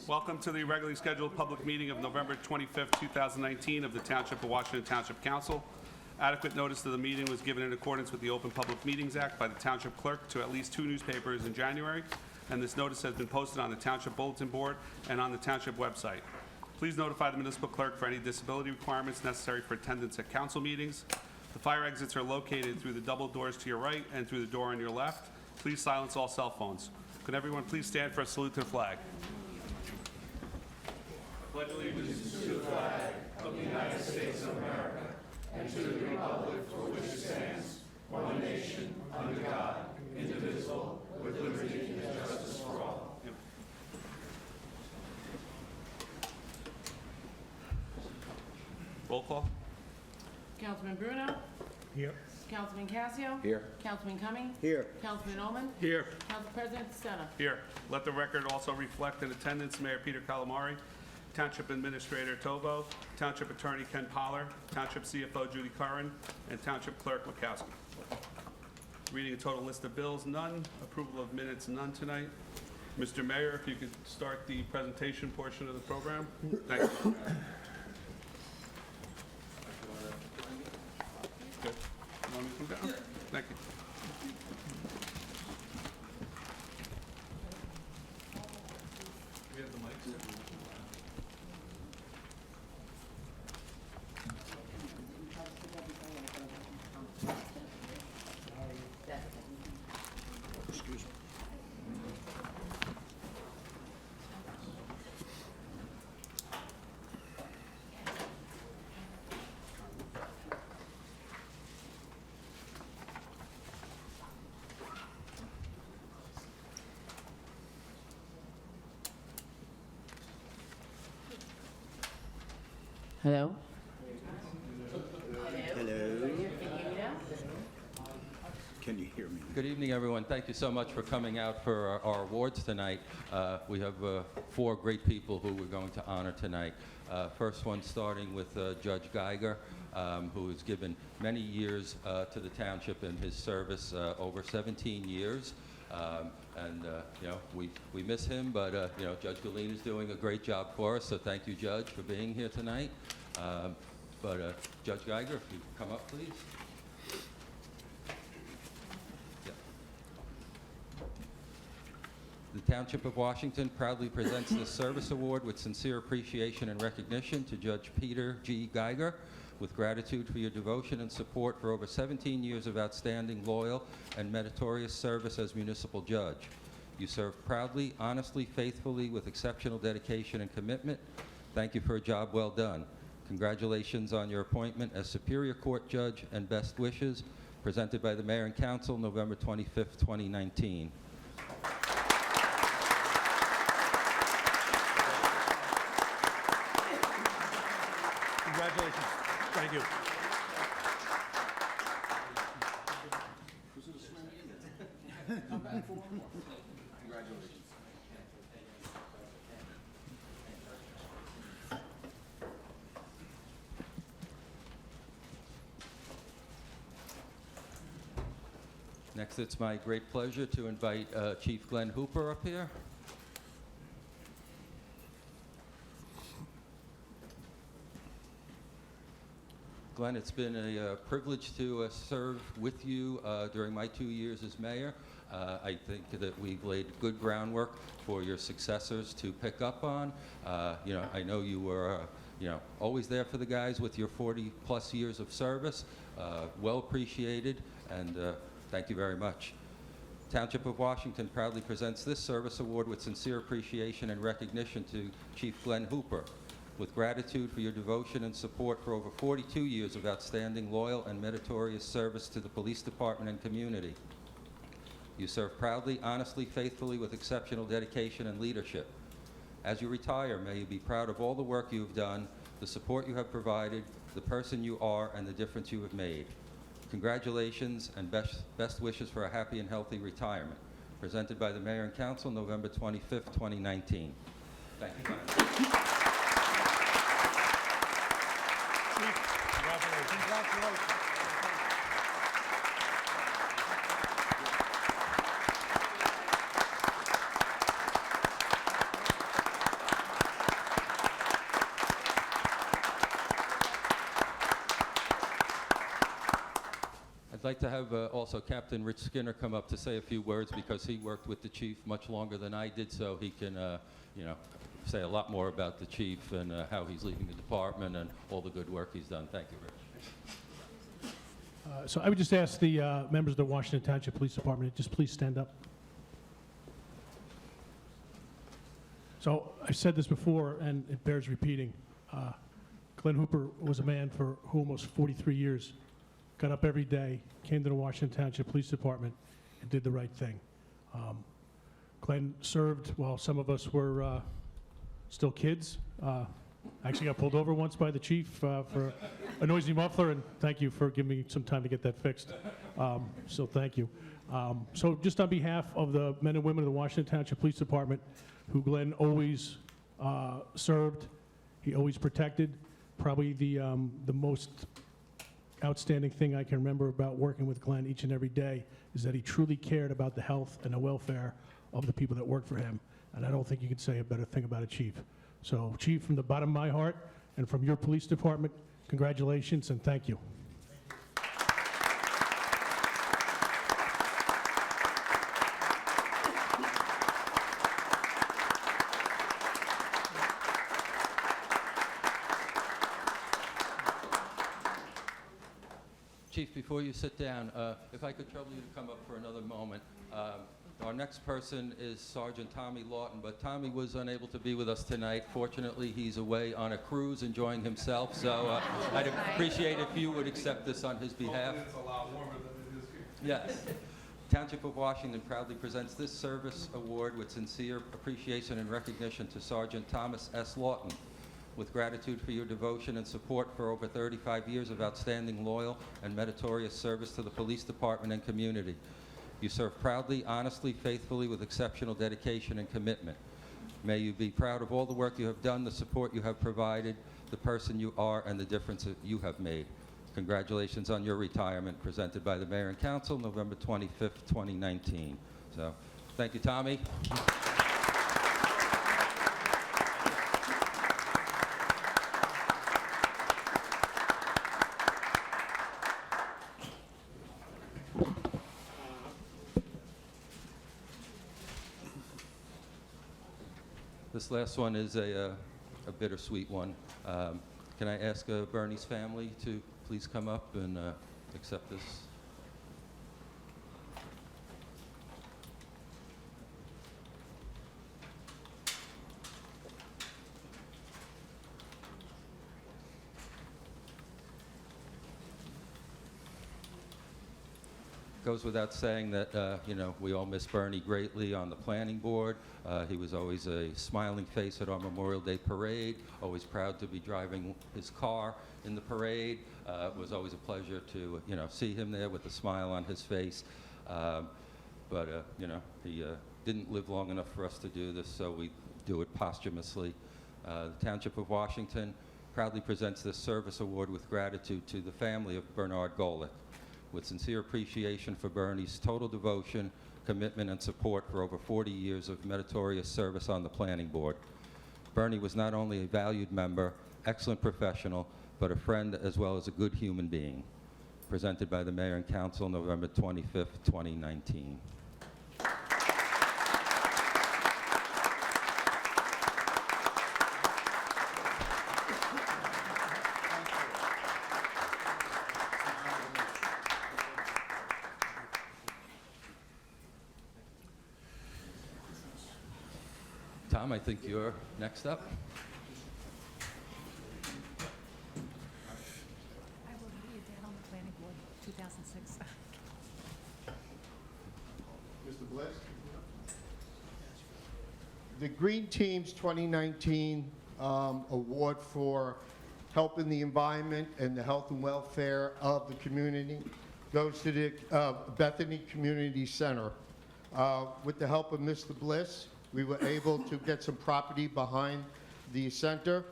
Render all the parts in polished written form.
Welcome to the regularly scheduled public meeting of November 25th, 2019 of the Township of Washington Township Council. Adequate notice of the meeting was given in accordance with the Open Public Meetings Act by the Township Clerk to at least 2 newspapers in January, and this notice has been posted on the Township Bulletin Board and on the Township website. Please notify the Municipal Clerk for any disability requirements necessary for attendance at council meetings. The fire exits are located through the double doors to your right and through the door on your left. Please silence all cell phones. Could everyone please stand for a salute to the flag? Pledge allegiance to the flag of the United States of America and to the republic for which it stands, one nation, under God, indivisible, with liberty and justice for all. Roll call. Councilman Bruno? Here. Councilman Casio? Here. Councilman Cumming? Here. Councilman Oman? Here. Council President Stena? Here. Let the record also reflect in attendance Mayor Peter Calamari, Township Administrator Tovo, Township Attorney Ken Poller, Township CFO Judy Curran, and Township Clerk Makowski. Reading a total list of bills, none. Approval of minutes, none tonight. Mr. Mayor, if you could start the presentation portion of the program. Thank you. Good. You want me to come down? Thank you. We have the mics. Excuse me. Hello? Hello. Can you hear me? Good evening, everyone. Thank you so much for coming out for our awards tonight. We have 4 great people who we're going to honor tonight. First one starting with Judge Geiger, who has given many years to the township in his service, over 17 years. You know, we miss him, but you know, Judge Galene is doing a great job for us, so thank you, Judge, for being here tonight. Judge Geiger, if you come up, please. Yeah. The Township of Washington proudly presents this service award with sincere appreciation and recognition to Judge Peter G. Geiger, with gratitude for your devotion and support for over 17 years of outstanding, loyal, and meritorious service as municipal judge. You served proudly, honestly, faithfully, with exceptional dedication and commitment. Thank you for a job well done. Congratulations on your appointment as Superior Court Judge, and best wishes. Presented by the Mayor and Council, November 25th, 2019. Congratulations. Thank you. Next, it's my great pleasure to invite Chief Glenn Hooper up here. Glenn, it's been a privilege to serve with you during my 2 years as mayor. I think that we've laid good groundwork for your successors to pick up on. You know, I know you were you know, always there for the guys with your 40-plus years of service. Well appreciated, and thank you very much. Township of Washington proudly presents this service award with sincere appreciation and recognition to Chief Glenn Hooper, with gratitude for your devotion and support for over 42 years of outstanding, loyal, and meritorious service to the police department and community. You serve proudly, honestly, faithfully, with exceptional dedication and leadership. As you retire, may you be proud of all the work you have done, the support you have provided, the person you are, and the difference you have made. Congratulations and best wishes for a happy and healthy retirement. Presented by the Mayor and Council, November 25th, 2019. Thank you. Congratulations. like to have also Captain Rich Skinner come up to say a few words because he worked with the chief much longer than I did, so he can, say a lot more about the chief and how he's leading the department and all the good work he's done. Thank you, Rich. So I would just ask the members of the Washington Township Police Department to just please stand up. So I've said this before, and it bears repeating. Glenn Hooper was a man for who almost 43 years got up every day, came to the Washington Township Police Department, and did the right thing. Glenn served while some of us were still kids. I actually got pulled over once by the chief for a noisy muffler, and thank you for giving me some time to get that fixed. So thank you. So just on behalf of the men and women of the Washington Township Police Department, who Glenn always served, he always protected, probably the most outstanding thing I can remember about working with Glenn each and every day is that he truly cared about the health and the welfare of the people that worked for him. And I don't think you could say a better thing about a chief. So, Chief, from the bottom of my heart and from your police department, congratulations and thank you. Chief, before you sit down, if I could trouble you to come up for another moment. Our next person is Sergeant Tommy Lawton, but Tommy was unable to be with us tonight. Fortunately, he's away on a cruise enjoying himself, so I'd appreciate if you would accept this on his behalf. It's a lot warmer than it is here. Yes. Township of Washington proudly presents this service award with sincere appreciation and recognition to Sergeant Thomas S. Lawton. With gratitude for your devotion and support for over 35 years of outstanding, loyal, and meritorious service to the police department and community. You serve proudly, honestly, faithfully, with exceptional dedication and commitment. May you be proud of all the work you have done, the support you have provided, the person you are, and the difference that you have made. Congratulations on your retirement, presented by the Mayor and Council, November 25th, 2019. So, thank you, Tommy. This last one is a bittersweet one. Can I ask Bernie's family to please come up and accept this? Goes without saying that, we all miss Bernie greatly on the planning board. He was always a smiling face at our Memorial Day parade, always proud to be driving his car in the parade. It was always a pleasure to, see him there with a smile on his face. But he didn't live long enough for us to do this, so we do it posthumously. The Township of Washington proudly presents this service award with gratitude to the family of Bernard Golick, with sincere appreciation for Bernie's total devotion, commitment, and support for over 40 years of meritorious service on the planning board. Bernie was not only a valued member, excellent professional, but a friend as well as a good human being. Presented by the Mayor and Council, November 25th, 2019. Tom, I think you're next up. I will be your dad on the planning board, 2006. Mr. Bliss? The Green Team's 2019 award for helping the environment and the health and welfare of the community goes to the Bethany Community Center. With the help of Mr. Bliss, we were able to get some property behind the center.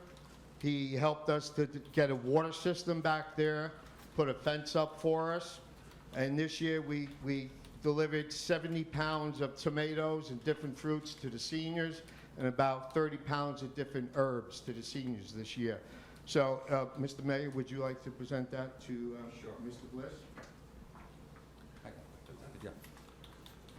He helped us to get a water system back there, put a fence up for us. And this year we delivered 70 pounds of tomatoes and different fruits to the seniors and about 30 pounds of different herbs to the seniors this year. So, Mr. Mayor, would you like to present that to Mr. Bliss?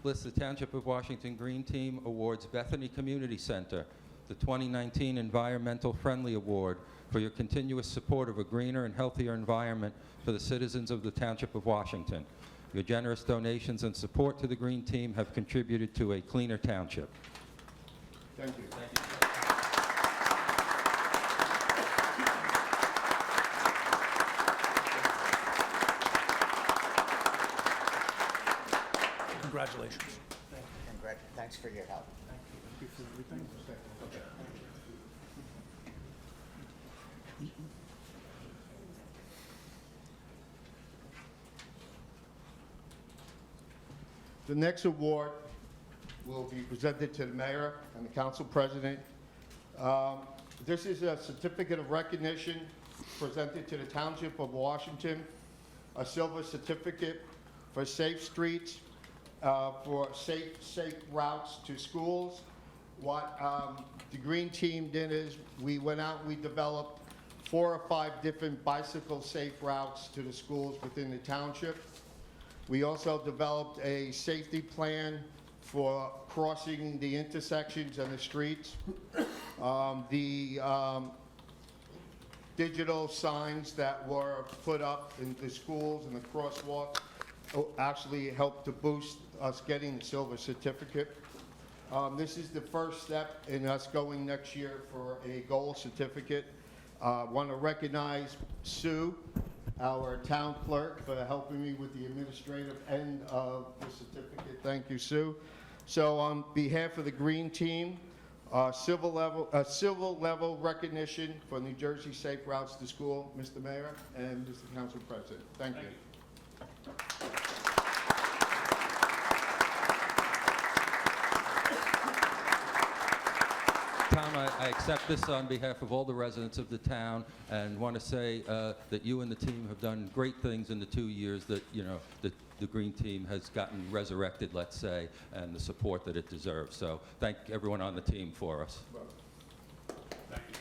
lists the Township of Washington Green Team awards Bethany Community Center the 2019 Environmental Friendly Award for your continuous support of a greener and healthier environment for the citizens of the Township of Washington. Your generous donations and support to the Green Team have contributed to a cleaner township. Thank you. Congratulations. Thanks for your help. The next award will be presented to the mayor and the council president. This is a certificate of recognition presented to the Township of Washington, a silver certificate for safe streets, for safe routes to schools. What the Green Team did is we went out and we developed 4 or 5 different bicycle safe routes to the schools within the township. We also developed a safety plan for crossing the intersections and the streets. The digital signs that were put up in the schools and the crosswalks actually helped to boost us getting the silver certificate. This is the first step in us going next year for a gold certificate. Want to recognize Sue, our town clerk, for helping me with the administrative end of the certificate. Thank you, Sue. So on behalf of the Green Team, civil level recognition for New Jersey Safe Routes to School, Mr. Mayor and Mr. Council President. Thank you. Tom, I accept this on behalf of all the residents of the town and want to say that you and the team have done great things in the 2 years that, the Green Team has gotten resurrected, let's say, and the support that it deserves. So thank everyone on the team for us. Thank you.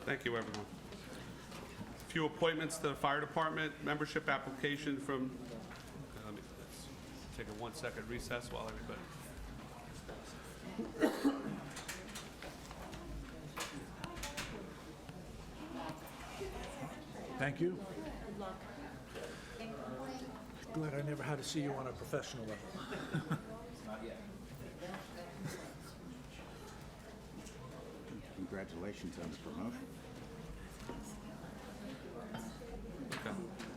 Thank you, everyone. A few appointments to the fire department, membership application from, let's take a 1-second recess while everybody. Thank you. Glad I never had to see you on a professional level. Congratulations on the promotion.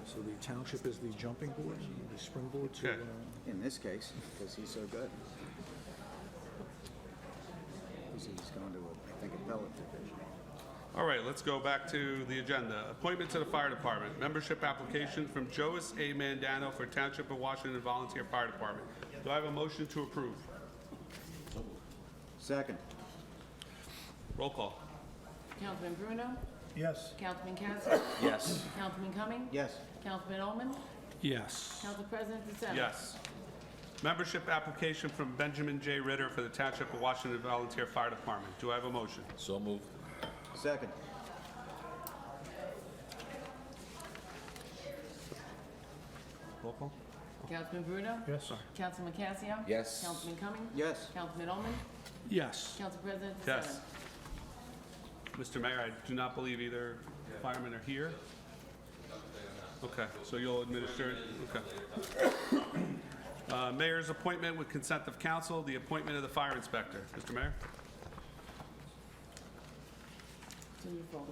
So the township is the jumping board, the springboard to, Okay. In this case, because he's so good. He's going to, I think, appellate division. All right, let's go back to the agenda. Appointment to the fire department, membership application from Jois A. Mandano for Township of Washington Volunteer Fire Department. Do I have a motion to approve? Second. Roll call. Councilman Bruno? yes. Councilman Cassia? Yes. Councilman Cumming? Yes. Councilman Ullman? Yes. Council President DeSena? Yes. Membership application from Benjamin J. Ritter for the Township of Washington Volunteer Fire Department. Do I have a motion? So moved. Second. Roll call. Councilman Bruno? Yes. Councilman Cassia? Yes. Councilman Cumming? Yes. Councilman Ullman? Yes. Council President DeSena? Yes. Mr. Mayor, I do not believe either firemen are here. Okay, so you'll administer it? Okay. Mayor's appointment with consent of council, the appointment of the fire inspector. Mr. Mayor? It's in your folder.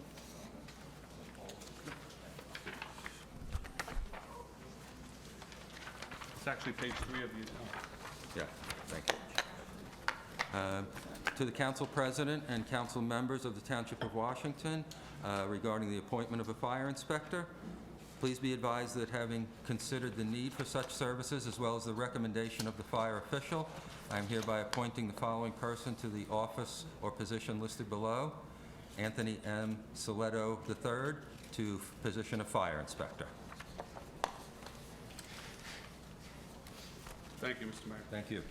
It's actually page 3 of the, Yeah, thank you. To the council president and council members of the Township of Washington regarding the appointment of a fire inspector, please be advised that having considered the need for such services as well as the recommendation of the fire official, I am hereby appointing the following person to the office or position listed below: Anthony M. Soletto III to position of fire inspector. Thank you, Mr. Mayor. Thank you.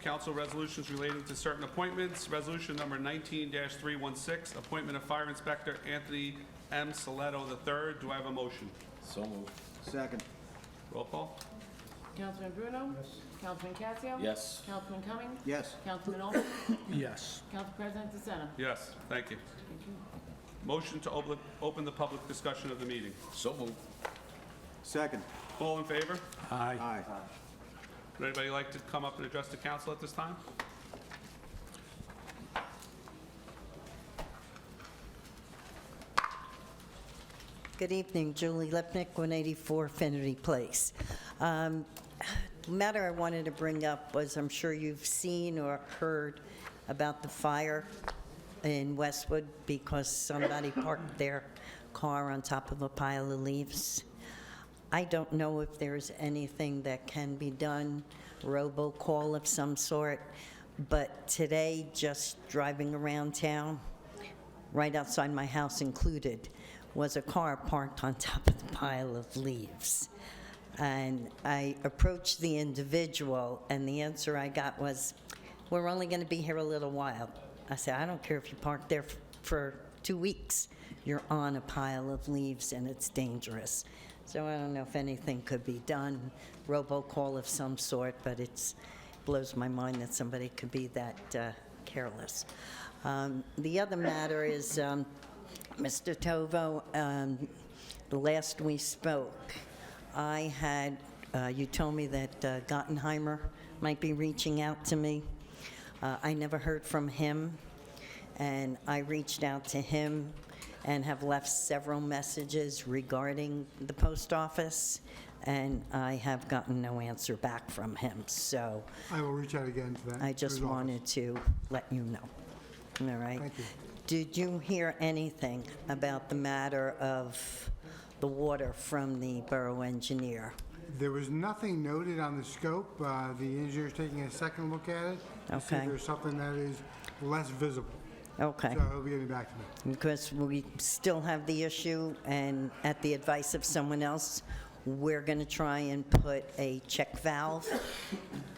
Council resolutions relating to certain appointments. Resolution number 19-316, appointment of Fire Inspector Anthony M. Saletto III. Do I have a motion? So moved. Second. Roll call. Councilman Bruno? Yes. Councilman Casio? Yes. Councilman Cummings? Yes. Councilman Owen? Yes. Council President DeSena? Yes, thank you. Thank you. Motion to open the public discussion of the meeting. So moved. Second. All in favor? Aye. Aye. Would anybody like to come up and address the council at this time? Good evening, Julie Lipnick, 184 Finnerty Place. The matter I wanted to bring up was, I'm sure you've seen or heard about the fire in Westwood because somebody parked their car on top of a pile of leaves. I don't know if there's anything that can be done, robocall of some sort, but today, just driving around town, right outside my house included, was a car parked on top of the pile of leaves. And I approached the individual, and the answer I got was, "We're only going to be here a little while." I said, "I don't care if you park there for 2 weeks. You're on a pile of leaves, and it's dangerous." So I don't know if anything could be done, robocall of some sort, but it blows my mind that somebody could be that careless. The other matter is, Mr. Tovo, the last we spoke, I had, you told me that Gottenheimer might be reaching out to me. I never heard from him, and I reached out to him and have left several messages regarding the post office, and I have gotten no answer back from him. So I will reach out again to that. I just to his office. wanted to let you know. All right? Thank you. Did you hear anything about the matter of the water from the borough engineer? There was nothing noted on the scope. The engineer's taking a second look at it to see if Okay. there's something that is less visible. Okay. So he'll be getting back to me. Because we still have the issue, and at the advice of someone else, we're going to try and put a check valve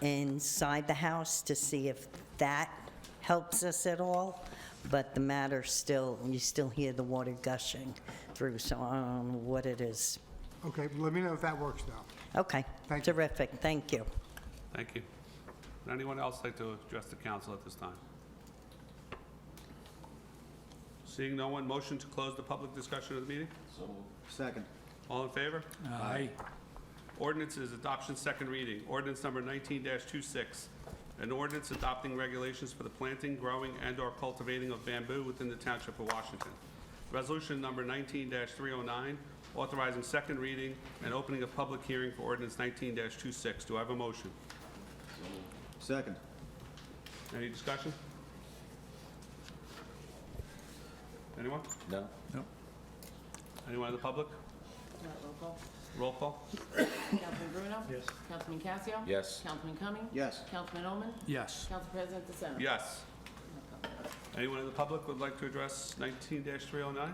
inside the house to see if that helps us at all. But the matter still, you still hear the water gushing through, so I don't know what it is. Okay, let me know if that works, though. Okay, Thank you. terrific, thank you. Thank you. Would anyone else like to address the council at this time? Seeing no one, motion to close the public discussion of the meeting? Second. All in favor? Aye. Ordinances, adoption, second reading. Ordinance number 19-26, an ordinance adopting regulations for the planting, growing, and/or cultivating of bamboo within the Township of Washington. Resolution number 19-309, authorizing second reading and opening a public hearing for ordinance 19-26. Do I have a motion? Second. Any discussion? Anyone? No. Anyone in the public? Roll call. Roll call. Councilman Bruno? Yes. Councilman Casio? Yes. Councilman Cummings? Yes. Councilman Owen? Yes. Council President DeSena? Yes. Anyone in the public would like to address 19-309?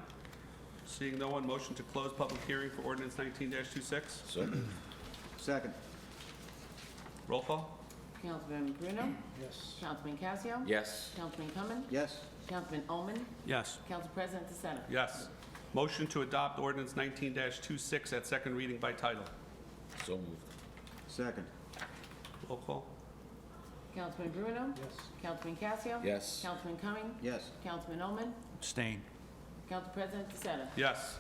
Seeing no one, motion to close public hearing for ordinance 19-26. So moved. Second. Roll call. Councilman Bruno? Yes. Councilman Casio? Yes. Councilman Cummings? Yes. Councilman Owen? Yes. Council President DeSena? Yes. Motion to adopt ordinance 19-26 at second reading by title. So moved. Second. Roll call. Councilman Bruno? Yes. Councilman Casio? Yes. Councilman Cummings? Yes. Councilman Owen? Abstain. Council President DeSena? Yes.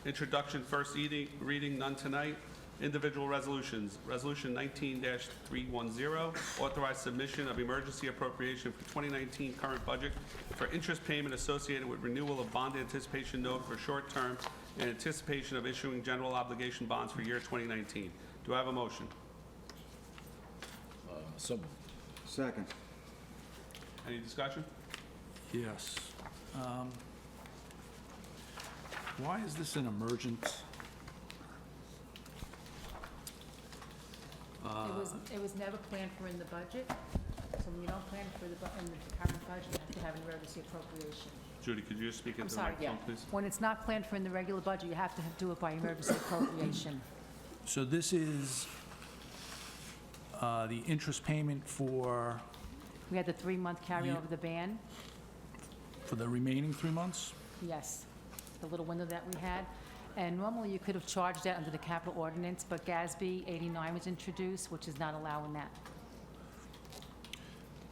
Introduction, first reading, none tonight. Individual resolutions. Resolution 19-310, authorized submission of emergency appropriation for 2019 current budget for interest payment associated with renewal of bond anticipation note for short term in anticipation of issuing general obligation bonds for year 2019. Do I have a motion? So moved. Second. Any discussion? Yes. Why is this an emergent? It was never planned for in the budget, so when you don't plan for in the current budget, you have to have an emergency appropriation. Judy, could you just speak I'm into the sorry, microphone, please? When it's not planned for in the regular budget, you have to do it by emergency appropriation. So this is the interest payment for We had the 3-month carryover of the ban, the remaining 3 months? yes, the little window that we had. And normally you could have charged that under the capital ordinance, but GASB 89 was introduced, which is not allowing that.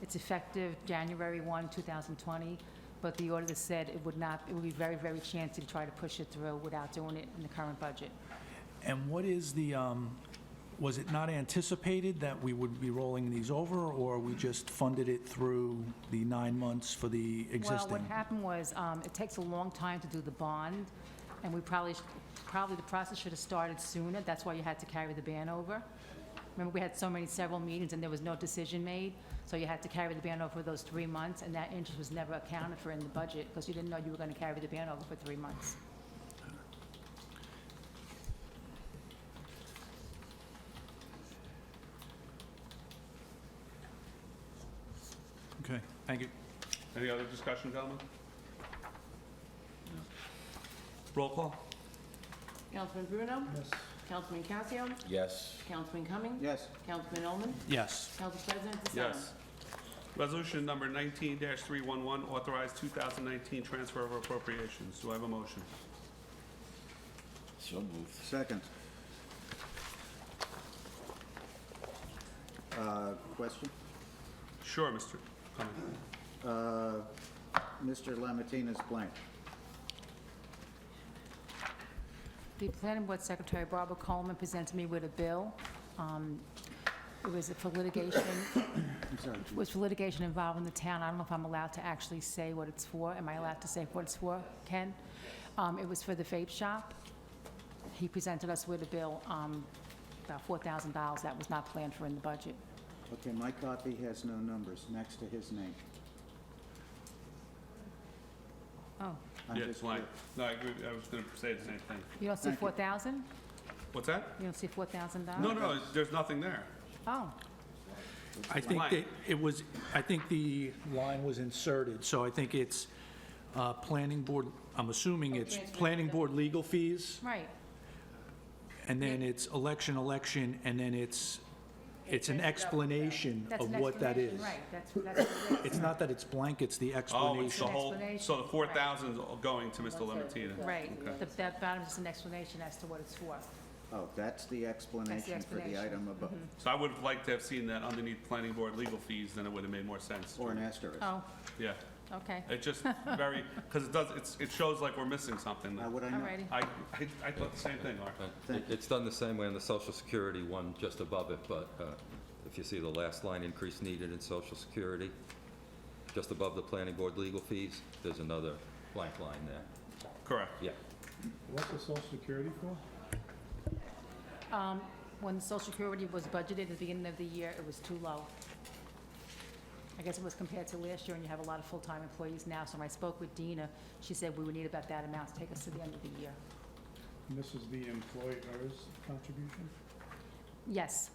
It's effective January 1, 2020, but the auditor said it would be very, very chancy to try to push it through without doing it in the current budget. And what is the, was it not anticipated that we would be rolling these over, or we just funded it through the 9 months for the Well, existing? what happened was, it takes a long time to do the bond, and we probably the process should have started sooner. That's why you had to carry the ban over. Remember, we had several meetings, and there was no decision made, so you had to carry the ban over for those 3 months, and that interest was never accounted for in the budget, because you didn't know you were going to carry the ban over for 3 months. Okay, thank you. Any other discussion, gentlemen? Roll call? Councilman Bruno? Yes. Councilman Casio? Yes. Councilman Cummings? Yes. Councilman Ullman? Yes. Council President DeSenza? Yes. Resolution number 19-311, authorized 2019 transfer of appropriations. Do I have a motion? So moved. Second. Question? Sure, Mr. Cummings. Mr. Lamatina's blank. The Planning Board Secretary, Barbara Coleman, presented me with a bill. It was for litigation. I'm sorry. It was for litigation involving the town. I don't know if I'm allowed to actually say what it's for. Am I allowed to say what it's for, Ken? It was for the vape shop. He presented us with a bill, about $4,000. That was not planned for in the budget. Okay, my copy has no numbers next to his name. Oh, I'm Yeah, just it's blank. No, I agree. I was going to say the same thing. you don't see Thank you. 4,000? What's that? You don't see $4,000? No, there's nothing there. Oh, I think Blank. that it was, I think the line was inserted, so I think it's planning board, I'm assuming it's planning board legal fees, right. and then it's election, and then it's an explanation That's of an what that explanation, is. right. That's what it is. It's not that it's blank, it's the Oh, it's explanation. the whole, Explanation. so the 4,000 is going to Mr. Lematina. Right. Okay. That bottom is an explanation as to what it's for. Oh, that's the explanation for the explanation. item above, So I would have liked to have seen that underneath planning board legal fees, then it would have made more sense. or an asterisk. Oh, Yeah, okay. it just very, because it shows like we're missing something. How would I know? Alrighty. I thought the same thing, Art. It's done the same way on the Social Security one, just above it, but if you see the last line, increase needed in Social Security, just above the planning board legal fees, there's another blank line there. Correct. Yeah. What's the Social Security for? When the Social Security was budgeted at the beginning of the year, it was too low. I guess it was compared to last year, and you have a lot of full-time employees now. So when I spoke with Dina, she said we would need about that amount to take us to the end of the year. And this is the employer's contribution, Yes,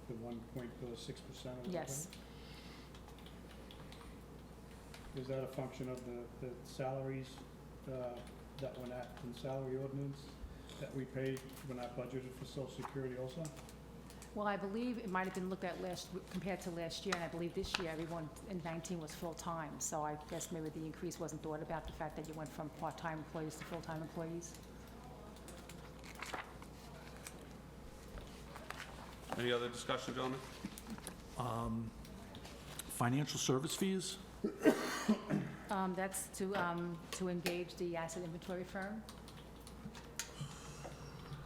the 1.6% or whatever? yes. Is that a function of the salaries that went out in salary ordinance that we paid when I budgeted for Social Security also? Well, I believe it might have been looked at compared to last year, and I believe this year, everyone in 19 was full-time. So I guess maybe the increase wasn't thought about, the fact that you went from part-time employees to full-time employees. Any other discussion, gentlemen? Financial service fees? That's to engage the asset inventory firm.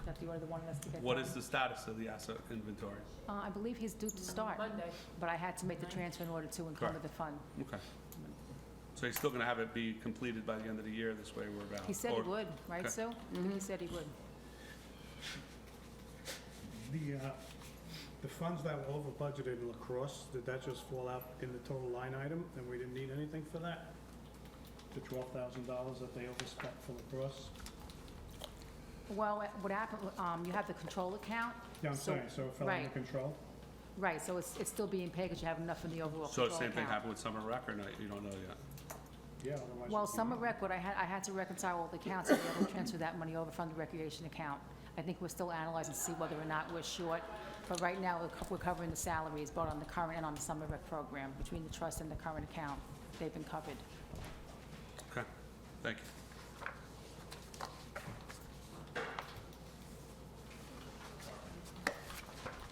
That the order wanted us to get What done. is the status of the asset inventory? I believe he's due to start. Monday. But I had to make the transfer in order to encumber Correct. the fund. Okay. So he's still going to have it be completed by the end of the year, this way we're about? He said he or- would, right, Okay. Sue? He said he would. The funds that were over budgeted in lacrosse, did that just fall out in the total line item and we didn't need anything for that? The $12,000 that they overspent for lacrosse? Well, what happened, you have the control account. Yeah, I'm saying, so it fell under Right. control? Right, so it's still being paid because you have enough in the overall So control the same thing account. happened with summer rec, or no, you don't know yet? Yeah, otherwise. Well, it'd be- summer rec, what I had to reconcile all the accounts, and be able to transfer that money over from the recreation account. I think we're still analyzing to see whether or not we're short, but right now, we're covering the salaries, both on the current and on the summer rec program, between the trust and the current account. They've been covered. Okay, thank you.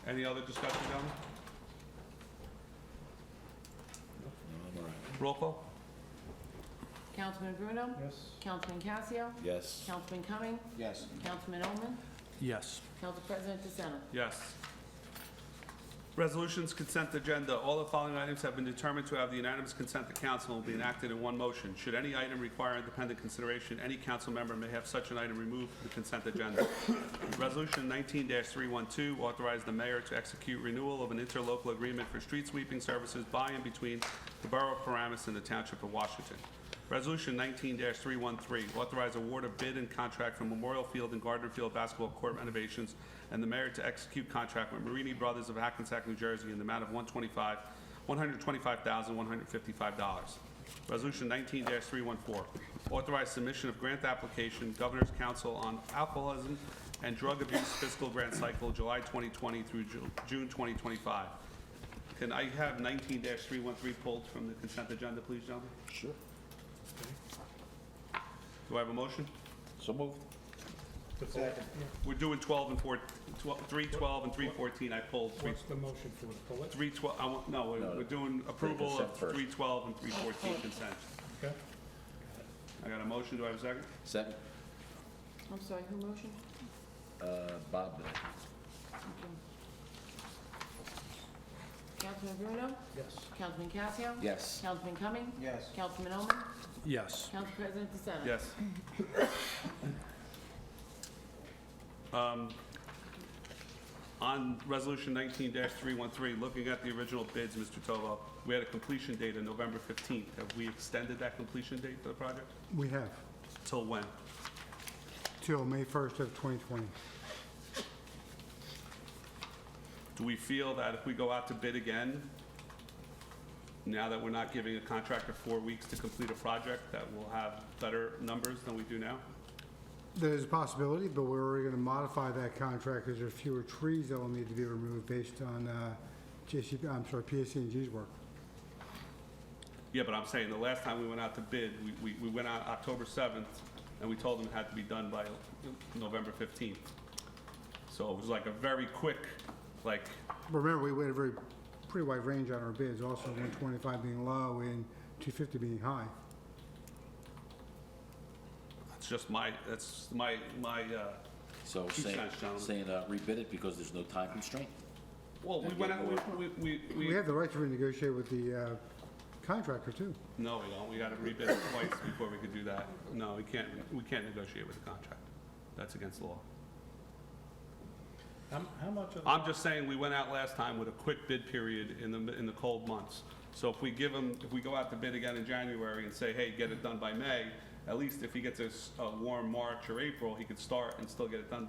Any other discussion, gentlemen? Roll call? Councilman Bruno? Yes. Councilman Casio? Yes. Councilman Cumming? Yes. Councilman Omen? Yes. Council President DeSena? Yes. Resolutions consent agenda. All the following items have been determined to have the unanimous consent of council and will be enacted in one motion. Should any item require independent consideration, any council member may have such an item removed from the consent agenda. Resolution 19-312, authorize the mayor to execute renewal of an interlocal agreement for street sweeping services by and between the Borough of Paramus and the Township of Washington. Resolution 19-313, authorize award of bid and contract for Memorial Field and Gardner Field basketball court renovations, and the mayor to execute contract with Marini Brothers of Hackensack, New Jersey, in the amount of $125,155. Resolution 19-314, authorize submission of grant application, Governor's Council on Alcoholism and Drug Abuse Fiscal Grant Cycle, July 2020 through June 2025. Can I have 19-313 pulled from the consent agenda, please, gentlemen? Sure. Do I have a motion? So moved. Second. We're doing 12 and 4, 312 and 314. I pulled What's the motion for it? Pull it? 312. No, we're doing approval of consent first. 312 and 314 consent. Okay. I got a motion. Do I have a second? Second. I'm sorry, who motioned? Bob did. Councilman Bruno? Yes. Councilman Casio? Yes. Councilman Cumming? Yes. Councilman Omen? Yes. Council President DeSena? Yes. On Resolution 19-313, looking at the original bids, Mr. Tovo, we had a completion date of November 15th. Have we extended that completion date for the project? We have Till when? till May 1st of 2020. Do we feel that if we go out to bid again, now that we're not giving a contractor 4 weeks to complete a project, that we'll have better numbers than we do now? There's a possibility, but we're already going to modify that contract because there are fewer trees that will need to be removed based on PSC&G's work. Yeah, but I'm saying the last time we went out to bid, we went out October 7th, and we told them it had to be done by November 15th. So it was like a very quick, like, But remember, we had a pretty wide range on our bids, also 125 being low and 250 being high. that's my So 2 saying, cents, gentlemen. saying rebid it because there's no time constraint? Well, we went out, We have the right to renegotiate with the contractor, too. no, we don't. We got to rebid it twice before we could do that. No, we can't negotiate with the contract. That's against the law. How much of I'm just saying, we went out last time with a quick bid period in the cold months. So if we go out to bid again in January and say, hey, get it done by May, at least if he gets a warm March or April, he could start and still get it done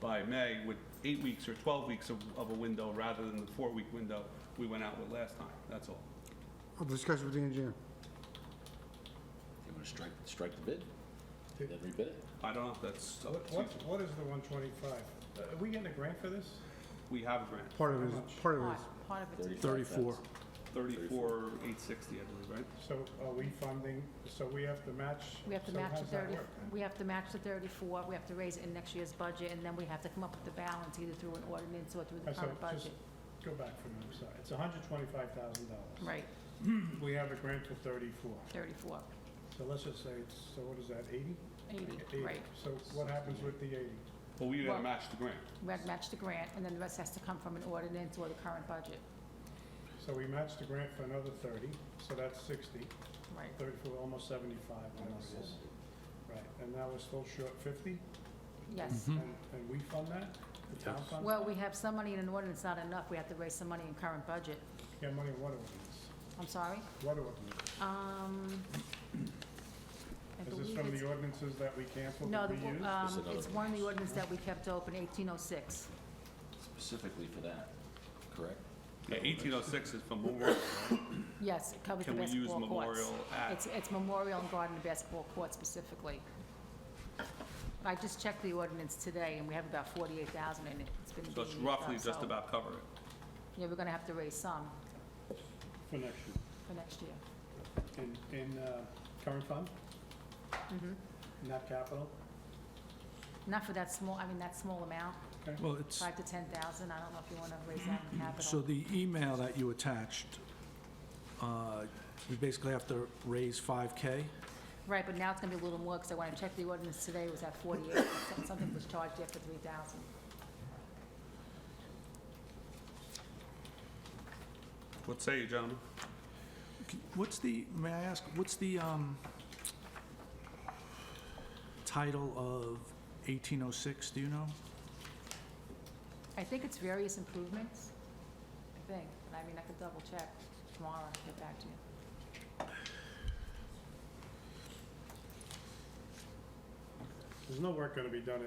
by May with 8 weeks or 12 weeks of a window rather than the 4-week window we went out with last time. That's all. I'll discuss with the engineer. You want to strike the bid? Then rebid it? I don't know if that's, what is the 125? Are we getting a grant for this? we have a grant, Part of it is, Part of it's 34. 34,860, I believe, right? So are we funding, so we have to match? We have to so match how the does that 30, work then? we have to match the 34, we have to raise it in next year's budget, and then we have to come up with the balance either through an ordinance or through the So current just budget. go back for another side. It's $125,000. Right, We have a grant for 34. 34, So let's just say it's, so what is that, 80? 80, right. So what happens with the 80? Well, we Well- gotta match the grant. We have to match the grant, and then the rest has to come from an ordinance or the current budget. So we matched the grant for another 30, so that's 60, Right, 34, almost 75, whatever it is. Right, and now we're still short 50? yes. And we fund that? The town funds? Well, we have some money in an ordinance, not enough, we have to raise some money in current budget. Yeah, money in what ordinance? I'm sorry? What ordinance? I Is this believe from it's- the ordinances that we canceled No, that we used? Is it it's other one of the ordinances that we kept open, 1806. Specifically for that, correct? Yeah, 1806 is for Memorial. Yes, it covers the Can we use basketball courts. Memorial at? It's Memorial and Garden and Basketball Court specifically. I just checked the ordinance today, and we have about 48,000 in it. It's been So it's being used roughly up, just so, about cover it. Yeah, we're gonna have to raise some For next year. for next year. In current fund? Not capital? Not for that small, I mean, that small amount, Well, it's, 5 to 10,000. I don't know if you wanna raise that in capital. so the email that you attached, we basically have to raise 5K? Right, but now it's gonna be a little more, because I went and checked the ordinance today, it was at 48. Something was charged after 3,000. What say you, gentlemen? What's the, may I ask, what's the title of 1806, do you know? I think it's various improvements, I think. I mean, I could double check tomorrow and get back to you. There's no work gonna be done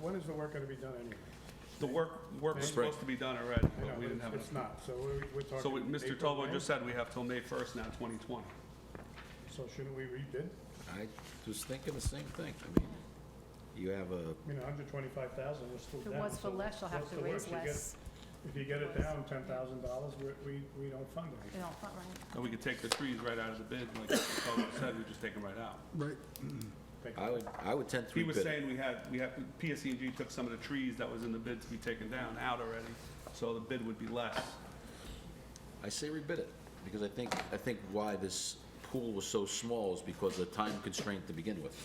when is the work gonna be done anyway? The work was supposed to be done already, I know, but we didn't have it's enough. not, so we're talking. So what Mr. April, Tovo May? just said, we have till May 1st now, 2020. So shouldn't we rebid? I was thinking the same thing. I mean, you have a, I mean, 125,000, we're still If it down. was for so less, you'll have what's to the raise worst? You get- less. If you get it down $10,000, we don't fund it. You know, front right. And we could take the trees right out of the bid, like Mr. Tovo said, we just take them right out. Right. I would tend to He was rebid it. saying PSE&G took some of the trees that was in the bid to be taken down out already, so the bid would be less. I say rebid it, because I think why this pool was so small is because of the time constraint to begin with,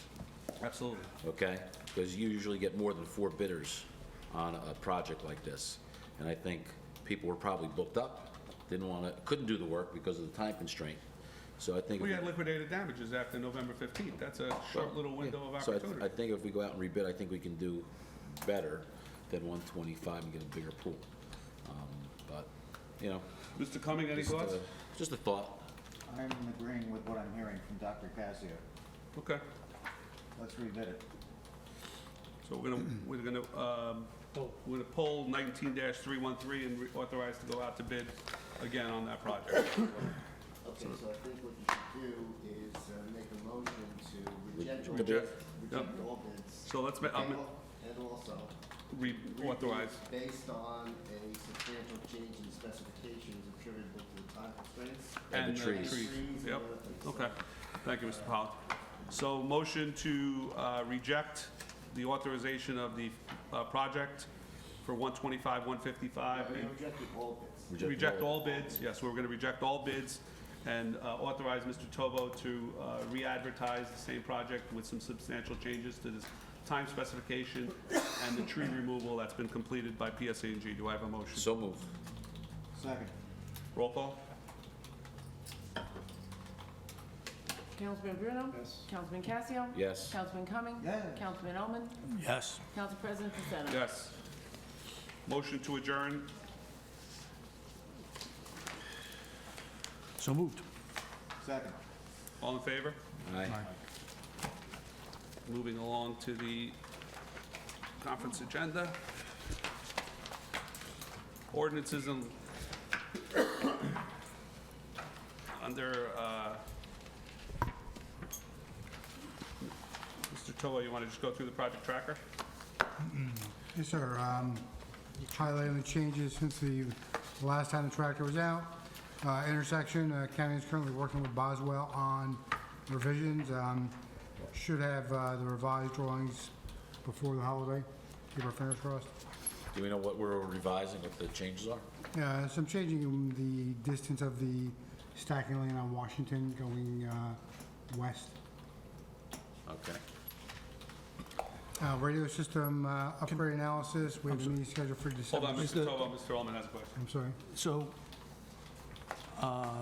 Absolutely. okay? Because you usually get more than 4 bidders on a project like this. And I think people were probably booked up, couldn't do the work because of the time constraint. So I think. We had liquidated damages after November 15th. That's a short little window of So opportunity. I think if we go out and rebid, I think we can do better than 125 and get a bigger pool. But, you know. Mr. Cumming, any just, thoughts? Just a thought. I'm agreeing with what I'm hearing from Dr. Casio. Okay. Let's rebid it. So we're gonna pull 19-313 and authorize to go out to bid again on that project. Okay, so I think what you should do is make a motion to reject all Reject. Yep. all bids. So let's, And also, authorize. based on a substantial change in specifications attributable to the time constraints. And the trees. and Yep. other things. Okay. Thank you, Mr. Pollock. So motion to reject the authorization of the project for 125, 155. We and rejected all bids. Reject all bids. Yes, we're going to reject all bids and authorize Mr. Tovo to re-advertise the same project with some substantial changes to this time specification and the tree removal that's been completed by PSA&G. Do I have a motion? So moved. Second. Roll call? Councilman Bruno? Yes. Councilman Casio? Yes. Councilman Cumming? Yeah. Councilman Oman? Yes. Council President Pacetta? Yes. Motion to adjourn? So moved. Second. All in favor? Aye. Moving along to the conference agenda. Ordinances and under, Mr. Tovo, you want to just go through the project tracker? Yes, sir. Highlighting the changes since the last time the tractor was out. Intersection, county is currently working with Boswell on revisions. Should have the revised drawings before the holiday. Keep our fingers crossed. Do we know what we're revising, what the changes are? Some changing in the distance of the stacking lane on Washington going west. Okay. Radio system upgrade analysis, we have a meeting scheduled for December. Hold on, Mr. Tovo, Mr. Ullman has a question. I'm sorry. So, I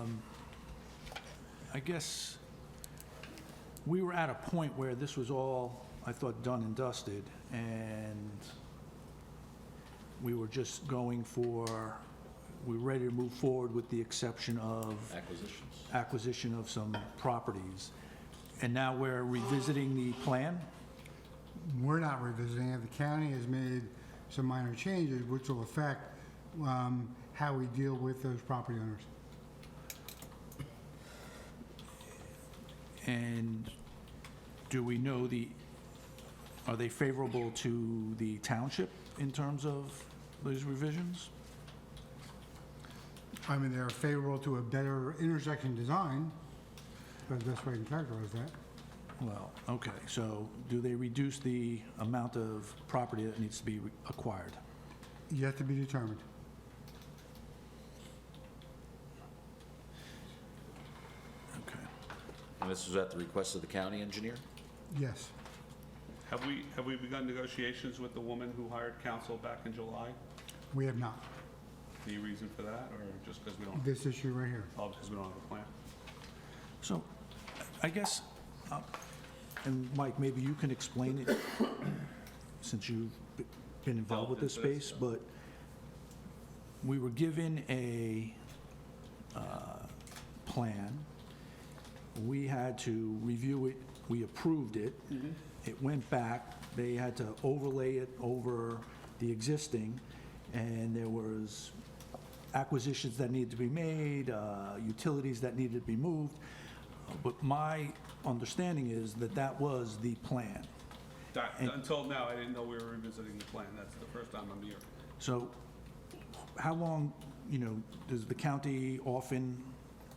guess we were at a point where this was all, I thought, done and dusted, and we were just going for, we were ready to move forward with the exception of Acquisitions. acquisition of some properties. And now we're revisiting the plan? We're not revisiting it. The county has made some minor changes which will affect how we deal with those property owners. And do we know are they favorable to the township in terms of those revisions? I mean, they're favorable to a better intersection design, that's the best way I can characterize that. Well, okay, so do they reduce the amount of property that needs to be acquired? Yet to be determined. Okay. And this was at the request of the county engineer? Yes. Have we begun negotiations with the woman who hired counsel back in July? We have not. Any reason for that, or just because we don't, This issue right here. oh, because we don't have a plan? So, I guess, and Mike, maybe you can explain it, since you've been involved with this Delved into space, this, but we were given a plan. We had to review it, we approved it. It went back, they had to overlay it over the existing, and there was acquisitions that needed to be made, utilities that needed to be moved. But my understanding is that that was the plan. Until now, I didn't know we were revisiting the plan. That's the first time I'm here. So how long, does the county often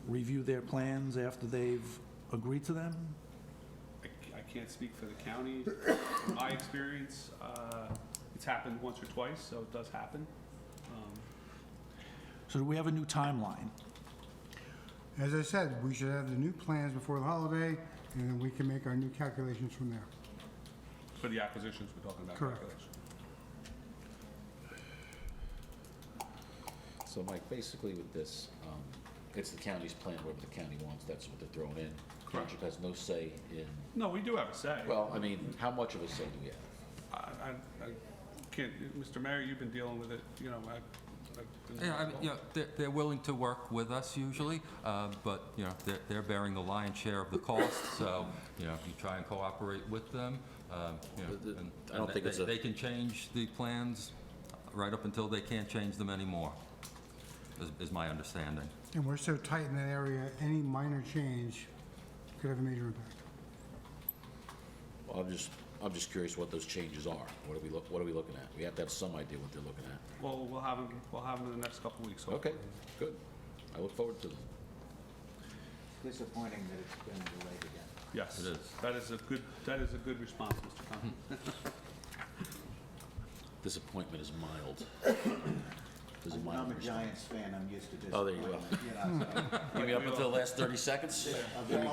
review their plans after they've agreed to them? I can't speak for the county. In my experience, it's happened once or twice, so it does happen. So do we have a new timeline? As I said, we should have the new plans before the holiday, and then we can make our new calculations from there. For the acquisitions we're talking about. Correct. Calculation. So Mike, basically with this, it's the county's plan, whatever the county wants, that's what they're throwing in. Township has no say in, No, we do have a say. well, I mean, how much of a say do we have? I can't, Mr. Mayor, you've been dealing with it, Yeah, I mean, they're willing to work with us usually, but, they're bearing the lion's share of the cost, so, you try and cooperate with them. And I don't think it's a- they can change the plans right up until they can't change them anymore, is my understanding. And we're so tight in that area, any minor change could have a major impact. Well, I'm just curious what those changes are. What are we looking at? We have to have some idea what they're looking at. Well, we'll have them in the next couple of weeks. Okay, good. I look forward to them. Disappointing that it's been delayed again. Yes. It is. That is a good response, Mr. Conlon. Disappointment is mild. Is it mild I'm a response? Giants fan, I'm used to Oh, there you go. disappointment. You mean up until the last 30 seconds? We do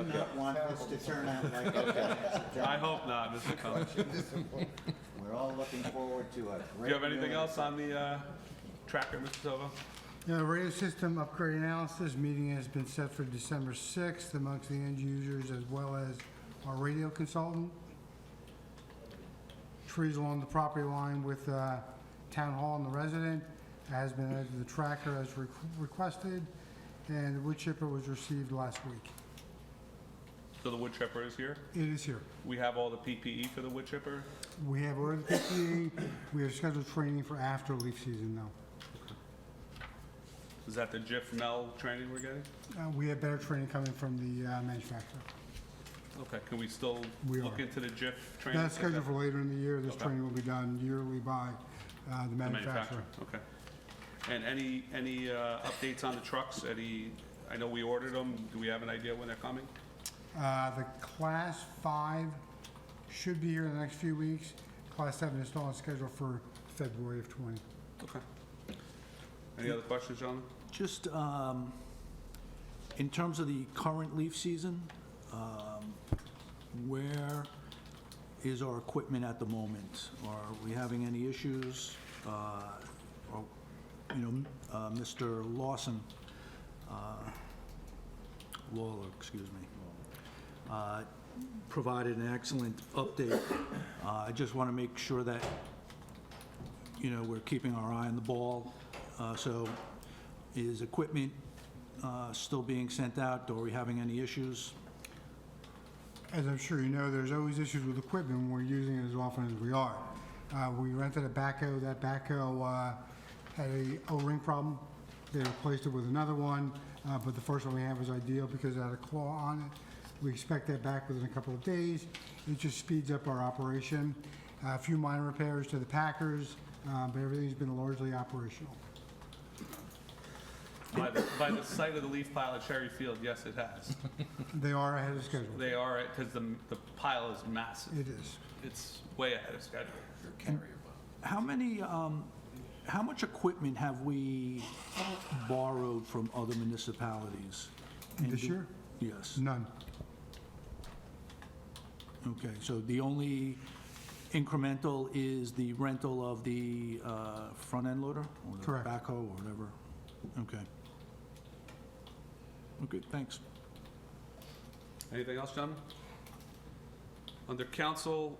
not want this to turn out like the Giants. I hope not, Mr. Conlon. We're all looking forward to a great. Do you have anything new- else on the tracker, Mr. Silva? Yeah, radio system upgrade analysis meeting has been set for December 6th amongst the end users as well as our radio consultant. Trees along the property line with Town Hall and the resident has been added to the tracker as requested, and the wood chipper was received last week. So the wood chipper is here? It is here. We have all the PPE for the wood chipper? We have ordered the PPE. We have scheduled training for after leaf season now. Is that the Jif Mel training we're getting? We have better training coming from the manufacturer. Okay, can we still We look are. into the Jif training? That's scheduled for later in the year. This Okay. training will be done yearly by the The manufacturer. Okay. And any updates on the trucks? I know we ordered them. Do we have an idea when they're coming? The Class 5 should be here in the next few weeks. Class 7 is still on schedule for February of 20. Okay. Any other questions, gentlemen? Just in terms of the current leaf season, where is our equipment at the moment? Are we having any issues? Mr. Lawson, Lawler, excuse me, provided an excellent update. I just want to make sure that, we're keeping our eye on the ball. So is equipment still being sent out? Are we having any issues? As I'm sure you know, there's always issues with equipment when we're using it as often as we are. We rented a backhoe. That backhoe had a O-ring problem. They replaced it with another one, but the first one we have is ideal because it had a claw on it. We expect that back within a couple of days. It just speeds up our operation. A few minor repairs to the Packers, but everything's been largely operational. By the site of the leaf pile at Cherry Field, yes, it has. They are ahead of schedule. They are, because the pile is massive. It is. It's way ahead of schedule. How many, how much equipment have we borrowed from other municipalities? And This year? Yes. None. Okay, so the only incremental is the rental of the front-end loader? Or the Correct. backhoe, or whatever? Okay. Okay, thanks. Anything else, gentlemen? Under council,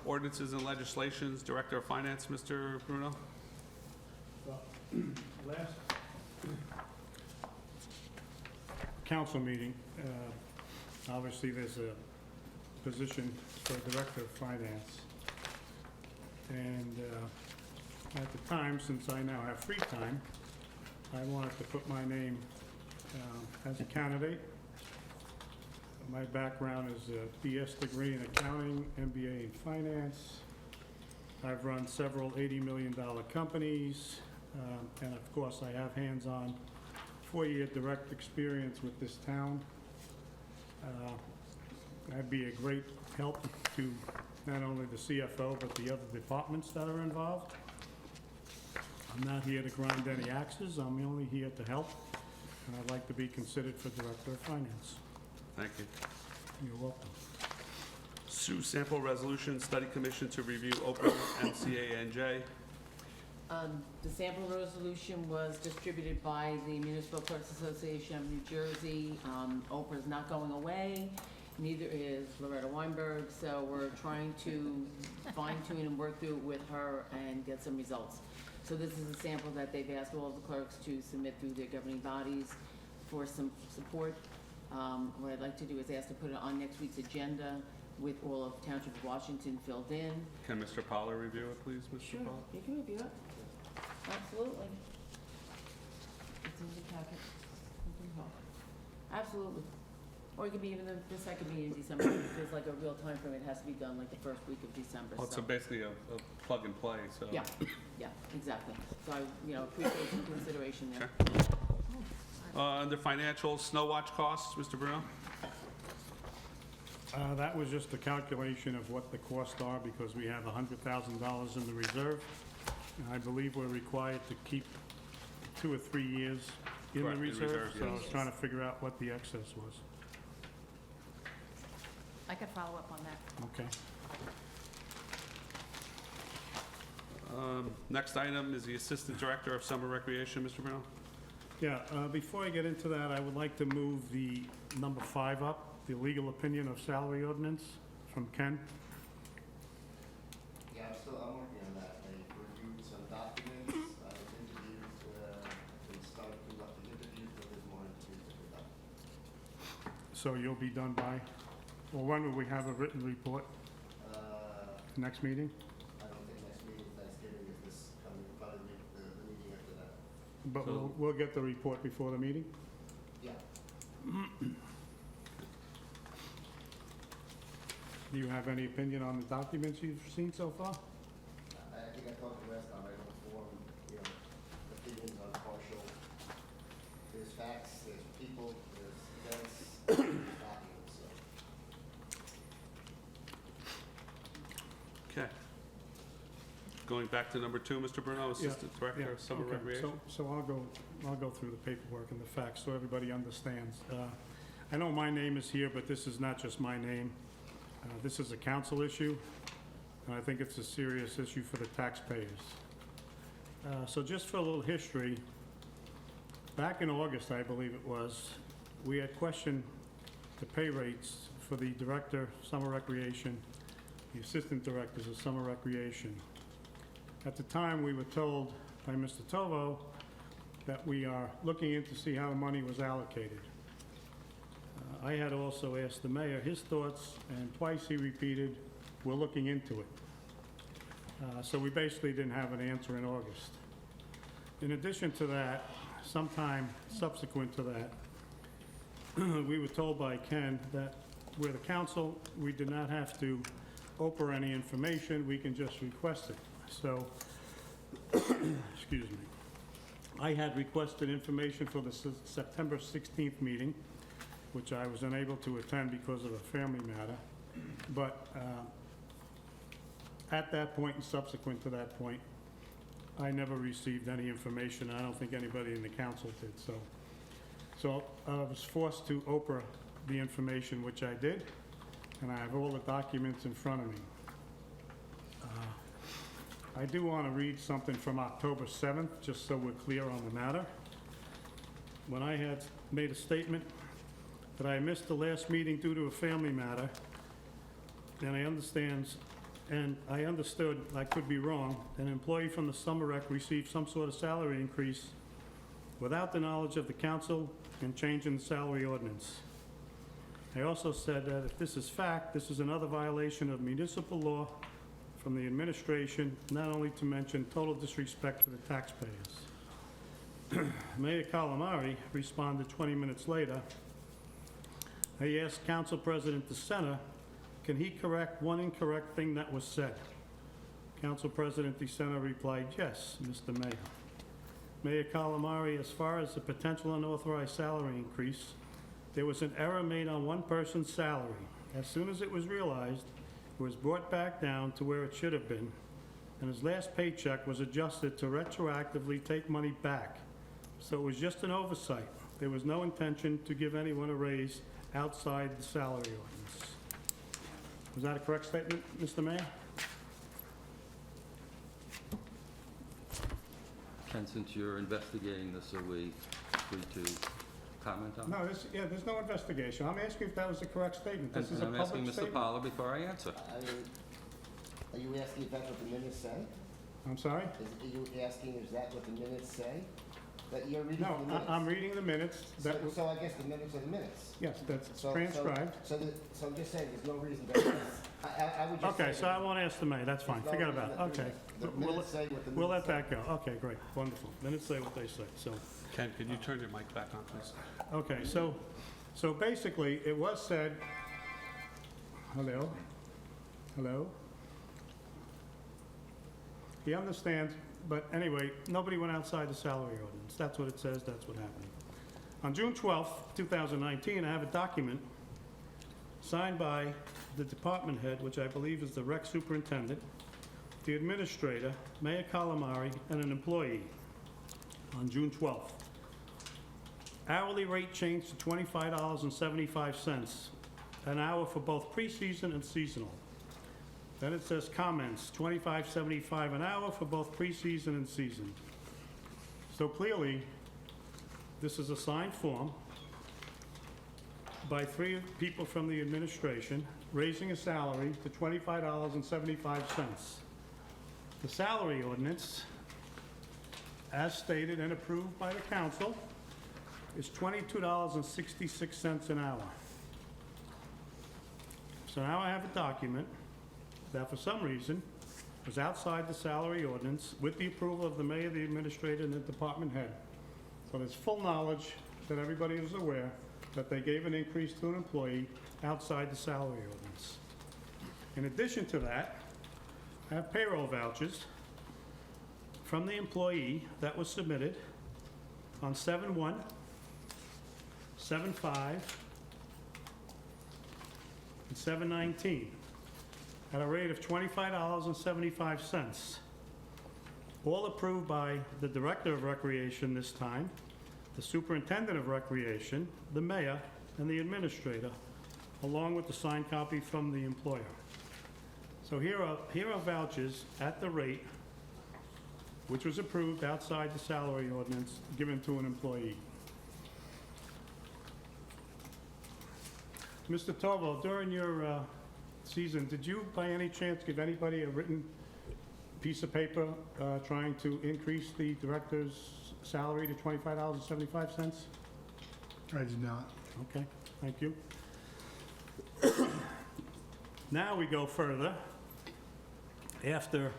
ordinances and legislations, Director of Finance, Mr. Bruno? Last council meeting, obviously there's a position for Director of Finance. And at the time, since I now have free time, I wanted to put my name as a candidate. My background is a BS degree in accounting, MBA in finance. I've run several $80 million companies, and of course, I have hands-on 4-year direct experience with this town. I'd be a great help to not only the CFO, but the other departments that are involved. I'm not here to grind any axes, I'm only here to help, and I'd like to be considered for Director of Finance. Thank you. You're welcome. Sue Sample Resolution Study Commission to review Oprah NCANJ. The sample resolution was distributed by the Municipal Clerks Association of New Jersey. Oprah's not going away, neither is Loretta Weinberg, so we're trying to fine tune and work through it with her and get some results. So this is a sample that they've asked all of the clerks to submit through their governing bodies for some support. What I'd like to do is ask to put it on next week's agenda with all of Township of Washington filled in. Can Mr. Poller review it, please, Mr. Sure, Poller? you can review it. Absolutely. It's in the packet. Absolutely. Or it could be even the second meeting in December. If there's like a real time frame, it has to be done like the first week of December. Well, so. so basically a plug and play, so. Yeah, yeah, exactly. So I, appreciate some consideration there. Okay. Under financial, snow watch costs, Mr. Bruno? That was just a calculation of what the costs are because we have $100,000 in the reserve. And I believe we're required to keep 2 or 3 years in the Correct, in reserve. reserve, So I yes. was trying to figure out what the excess was. I could follow up on that. Okay. Next item is the Assistant Director of Summer Recreation, Mr. Bruno? Yeah, before I get into that, I would like to move the number 5 up, the legal opinion of salary ordinance from Ken. Yeah, I'm working on that. I reviewed some documents, I've interviewed, and started conducting interviews, but there's more interviews to be done. So you'll be done by, well, when will we have a written report? Next meeting? I don't think next meeting, Thanksgiving is this coming, probably the meeting after that. But So- we'll get the report before the meeting? Yeah. Do you have any opinion on the documents you've seen so far? I think I talked to last time, I don't form, opinions on partial. There's facts, there's people, there's events, there's documents, so. Okay. Going back to number 2, Mr. Bruno, Assistant Director of Summer Okay, Recreation. So I'll go through the paperwork and the facts so everybody understands. I know my name is here, but this is not just my name. This is a council issue, and I think it's a serious issue for the taxpayers. So just for a little history, back in August, I believe it was, we had questioned the pay rates for the Director, Summer Recreation, the Assistant Directors of Summer Recreation. At the time, we were told by Mr. Tovo that we are looking in to see how the money was allocated. I had also asked the mayor his thoughts, and twice he repeated, "We're looking into it." So we basically didn't have an answer in August. in addition to that, sometime subsequent to that, we were told by Ken that we're the council, we did not have to open any information, we can just request it. So, excuse me. I had requested information for the September 16th meeting, which I was unable to attend because of a family matter. But at that point and subsequent to that point, I never received any information. I don't think anybody in the council did. So I was forced to Oprah the information, which I did, and I have all the documents in front of me. I do want to read something from October 7th, just so we're clear on the matter. When I had made a statement that I missed the last meeting due to a family matter, and I understood, I could be wrong, an employee from the summer rec received some sort of salary increase without the knowledge of the council and change in the salary ordinance. I also said that if this is fact, this is another violation of municipal law from the administration, not only to mention total disrespect for the taxpayers. Mayor Calamari responded 20 minutes later. I asked Council President DeSena, can he correct one incorrect thing that was said? Council President DeSena replied, yes, Mr. Mayor. Mayor Calamari, as far as the potential unauthorized salary increase, there was an error made on one person's salary. As soon as it was realized, it was brought back down to where it should have been, and his last paycheck was adjusted to retroactively take money back. So it was just an oversight. There was no intention to give anyone a raise outside the salary ordinance. Was that a correct statement, Mr. Mayor? Ken, since you're investigating this, are we free to comment on it? No, there's no investigation. I'm asking if that was the correct statement. This is a And I'm asking public Mr. statement. Paolo before I answer. I mean, are you asking if that's what the minutes say? I'm sorry? Are you asking, is that what the minutes say? That you're reading the No, minutes? I'm reading the minutes. That was, So I guess the minutes are the minutes. yes, that's So- transcribed. So I'm just saying, there's no reason to, I would just say. Okay, so I won't ask the mayor, that's fine, there's no forget about it, reason okay. The We'll minutes say what the We'll let minutes say. that go, okay, great, wonderful. Minutes say what they say, so, Ken, could you turn your mic back on, please? okay, so basically, it was said, hello? Hello? He understands, but anyway, nobody went outside the salary ordinance, that's what it says, that's what happened. On June 12th, 2019, I have a document signed by the department head, which I believe is the rec superintendent, the administrator, Mayor Calamari, and an employee on June 12th. Hourly rate changed to $25.75 an hour for both preseason and seasonal. Then it says comments, $25.75 an hour for both preseason and season. So clearly, this is a signed form by 3 people from the administration, raising a salary to $25.75. The salary ordinance, as stated and approved by the council, is $22.66 an hour. So now I have a document that for some reason was outside the salary ordinance with the approval of the mayor, the administrator, and the department head. So there's full knowledge that everybody is aware that they gave an increase to an employee outside the salary ordinance. In addition to that, I have payroll vouchers from the employee that was submitted on 7/1, 7/5, and 7/19 at a rate of $25.75, all approved by the Director of Recreation this time, the Superintendent of Recreation, the Mayor, and the Administrator, along with the signed copy from the employer. So here are vouchers at the rate which was approved outside the salary ordinance given to an employee. Mr. Torval, during your season, did you by any chance give anybody a written piece of paper trying to increase the director's salary to $25.75? I did not. Okay, thank you. Now we go further. After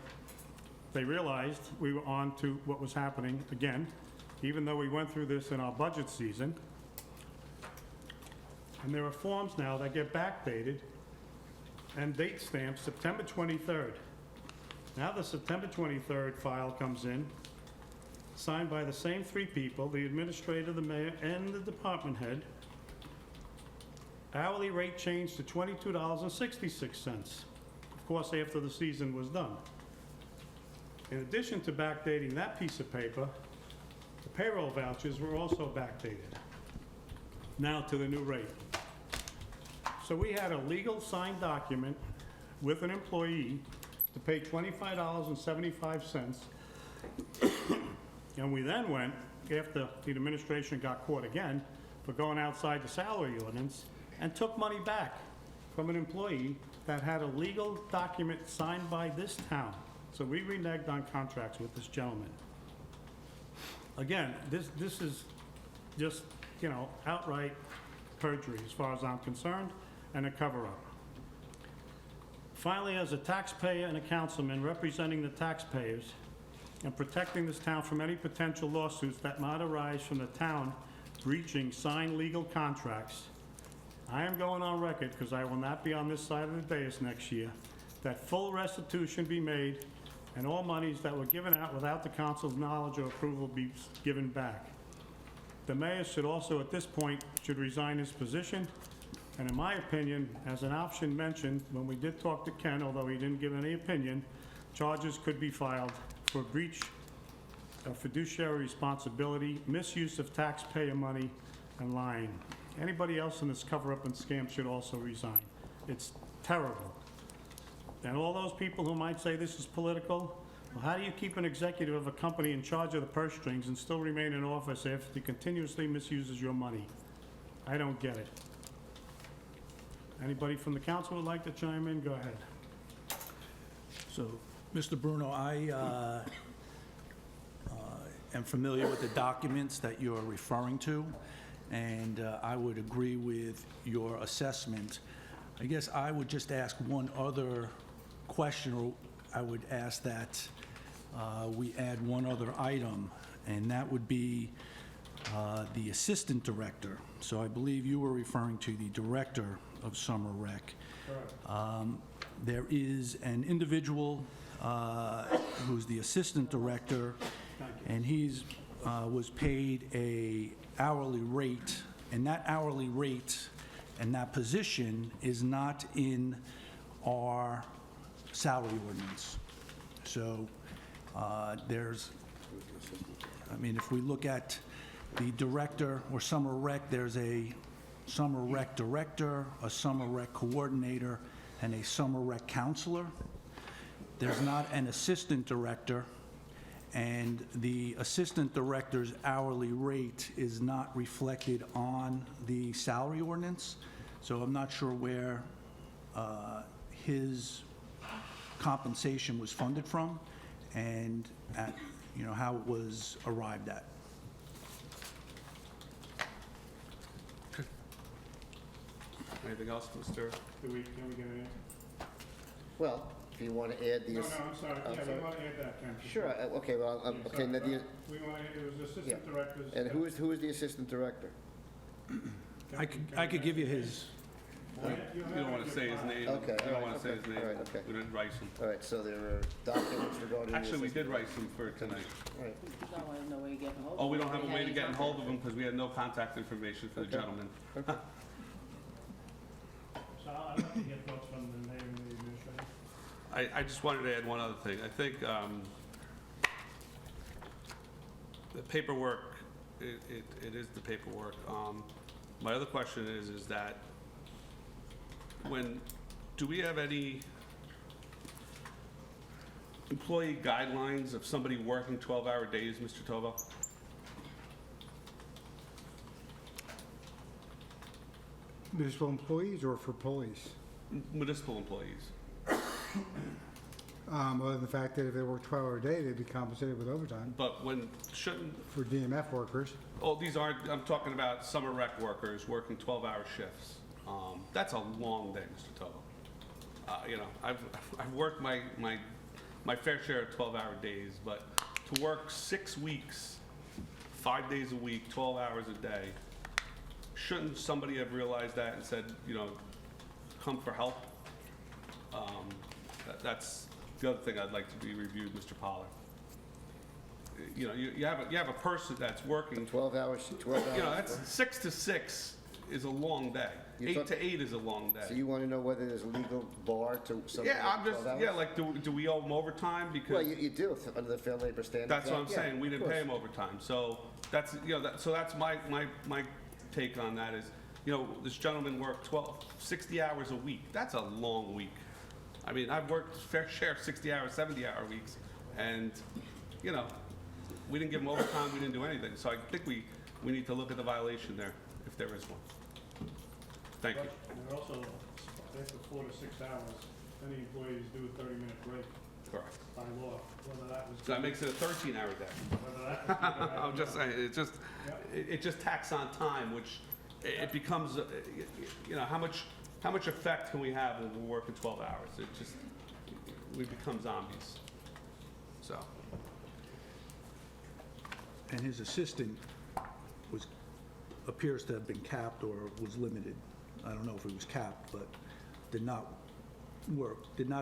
they realized we were on to what was happening again, even though we went through this in our budget season. And there are forms now that get backdated and date stamped September 23rd. Now the September 23rd file comes in, signed by the same three people, the administrator, the mayor, and the department head. Hourly rate changed to $22.66, of course, after the season was done. In addition to backdating that piece of paper, the payroll vouchers were also backdated, now to the new rate. So we had a legal signed document with an employee to pay $25.75. And we then went, after the administration got caught again for going outside the salary ordinance, and took money back from an employee that had a legal document signed by this town. So we reneged on contracts with this gentleman. Again, this is just, you know, outright perjury as far as I'm concerned, and a cover-up. Finally, as a taxpayer and a councilman representing the taxpayers and protecting this town from any potential lawsuits that might arise from the town breaching signed legal contracts, I am going on record, because I will not be on this side of the dais next year, that full restitution be made and all monies that were given out without the council's knowledge or approval be given back. The mayor should also, at this point, should resign his position. And in my opinion, as an option mentioned, when we did talk to Ken, although he didn't give any opinion, charges could be filed for breach of fiduciary responsibility, misuse of taxpayer money, and lying. Anybody else in this cover-up and scam should also resign. It's terrible. And all those people who might say this is political, well, how do you keep an executive of a company in charge of the purse strings and still remain in office after he continuously misuses your money? I don't get it. Anybody from the council would like to chime in? Go ahead. So, Mr. Bruno, I am familiar with the documents that you're referring to, and I would agree with your assessment. I guess I would just ask one other question, or I would ask that we add one other item, and that would be the assistant director. So I believe you were referring to the director of Summer Rec. There is an individual who's the assistant director, and he's was paid a hourly rate, and that hourly rate and that position is not in our salary ordinance. So there's, I mean, if we look at the director or Summer Rec, there's a Summer Rec director, a Summer Rec coordinator, and a Summer Rec counselor. There's not an assistant director, and the assistant director's hourly rate is not reflected on the salary ordinance. So I'm not sure where his compensation was funded from, and at, you know, how it was arrived at. Anything else, Mr.? Can we get an answer? Well, if you want to add the... No, I'm sorry. Yeah, we want to add that, Ken. Sure, okay, well, Yeah, okay, sorry. now the... We want to, it was assistant Yeah. directors. And who is the assistant director? I could give you his, You don't want to say his name. Okay, You don't all right, want to say okay, his name. all right, okay. We didn't write some. All right, so there are documents regarding the Actually, we did assistant- write some for tonight. All right. No, I don't know where you're getting hold of Oh, we him. don't have a way to Hey, get in hold of him because we had no contact information for the Okay. gentleman. So I'd like to get thoughts from the mayor and the administrator. I just wanted to add one other thing. I think the paperwork, it is the paperwork. My other question is that do we have any employee guidelines of somebody working 12-hour days, Mr. Tovo? Municipal employees or for police? Municipal employees. Other than the fact that if they work 12-hour day, they'd be compensated with overtime. But shouldn't, For DMF workers, these aren't, I'm talking about summer rec workers working 12-hour shifts. That's a long day, Mr. Tovo. You know, I've worked my my fair share of 12-hour days, but to work 6 weeks, 5 days a week, 12 hours a day, shouldn't somebody have realized that and said, you know, come for help? That's the other thing I'd like to be reviewed, Mr. Pollard. You know, you have a person that's working, 12 hours, 12 hours. you know, that's 6 to 6 is a long day. You 8 thought- to 8 is a long So day. you want to know whether there's a legal bar to something Yeah, I'm like just, 12 hours? yeah, like, do we owe them overtime? Well, Because you do, under the Fair Labor Standards that's what I'm Act, yeah, saying, we of didn't pay course. them overtime. So that's, you know, so that's my take on that is, you know, this gentleman worked 60 hours a week. That's a long week. I mean, I've worked fair share of 60-hour, 70-hour weeks, and, you know, we didn't give him overtime, we didn't do anything. So I think we need to look at the violation there, if there is one. Thank you. They're also, after 4 to 6 hours, any employees do a 30-minute break Correct. by law, whether that was. So that makes it a 13-hour day. Whether that was. I'm just saying, it just tacks on time, which it becomes, you know, how much effect can we have when we're working 12 hours? It just, we become zombies. So, And his assistant appears to have been capped or was limited. I don't know if he was capped, but did not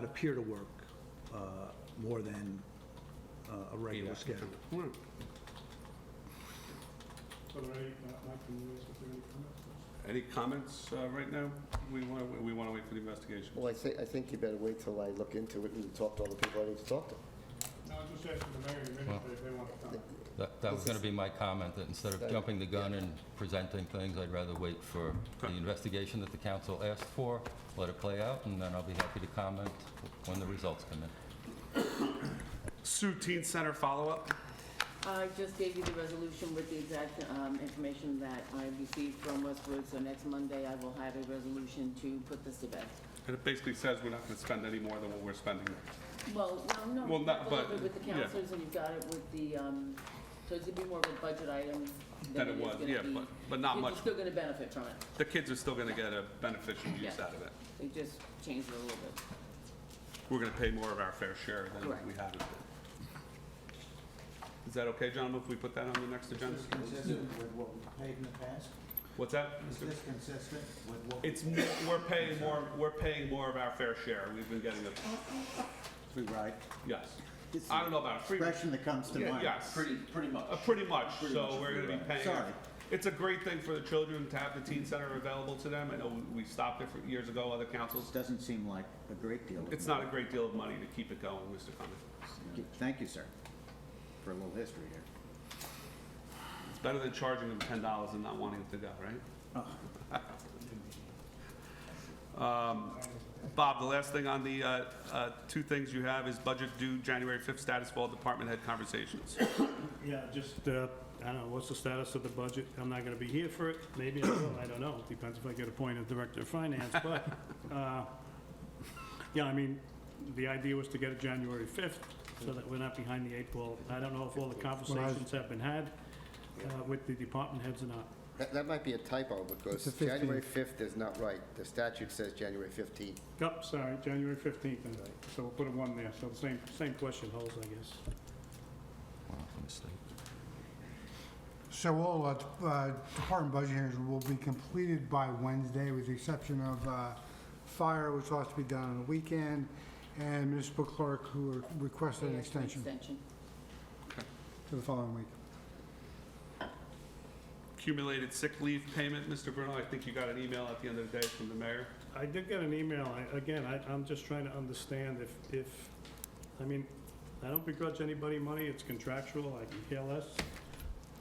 appear to work more than a regular schedule. So are any, Mike, can you ask if there are any comments? any comments right now? We want to wait for the investigation. Well, I think you better wait till I look into it and talk to all the people I need to talk to. No, I was just asking the mayor and the minister if they want to comment. That was going to be my comment, that instead of jumping the gun and presenting things, I'd rather wait for the investigation that the council asked for, let it play out, and then I'll be happy to comment when the results come in. Sue Teen Center follow-up? I just gave you the resolution with the exact information that I received from Westwood, so next Monday I will have a resolution to put this to bed. And it basically says we're not going to spend any more than what we're spending. Well, no, Well, you've not- got but- it with the yeah. counselors and you've got it with the, so it's gonna be more of a budget item Than than it it is was, gonna be. yeah, but not much. You're still gonna benefit from it. The kids are still going to get a beneficial use Yeah. out of it. They just changed it a little bit. We're going to pay more of our fair share than Correct. we have been. Is that okay, gentlemen, if we put that on the next agenda? Consistent with what we paid in the past? What's that? Is this consistent with what? It's, we're paying more of our fair share. We've been getting it, Free ride? yes. It's I don't know about a free. Expression that comes to Yeah, mind. yes. Pretty much. Pretty much, Pretty so much a we're free gonna be ride. paying. Sorry. It's a great thing for the children to have the teen center available to them. I know we stopped it for years ago, other councils. Doesn't seem like a great deal. of It's not a money. great deal of money to keep it going, Mr. Cummings. Thank you, sir, for a little history here. It's better than charging them $10 and not wanting them to go, right? Bob, the last thing on the two things you have is budget due January 5th status for all department head conversations. Yeah, just, I don't know, what's the status of the budget? I'm not gonna be here for it, maybe I will, I don't know, depends if I get appointed director of finance, but, yeah, I mean, the idea was to get it January 5th, so that we're not behind the 8 ball. I don't know if all the conversations have been had with the department heads or not. That might be a typo, because It's the 15th. January 5th is not right. The statute says January 15th. Yep, sorry, January 15th, and so we'll put a 1 there, so the same question holds, I guess. Wow, that's a mistake. So all department budget hearings will be completed by Wednesday, with the exception of fire, which will have to be done on the weekend, and municipal clerk, who requested an They asked for extension Extension. to the following week. Accumulated sick leave payment, Mr. Bruno, I think you got an email at the end of the day from the mayor. I did get an email. I'm just trying to understand if, I mean, I don't begrudge anybody money. It's contractual. I can care less.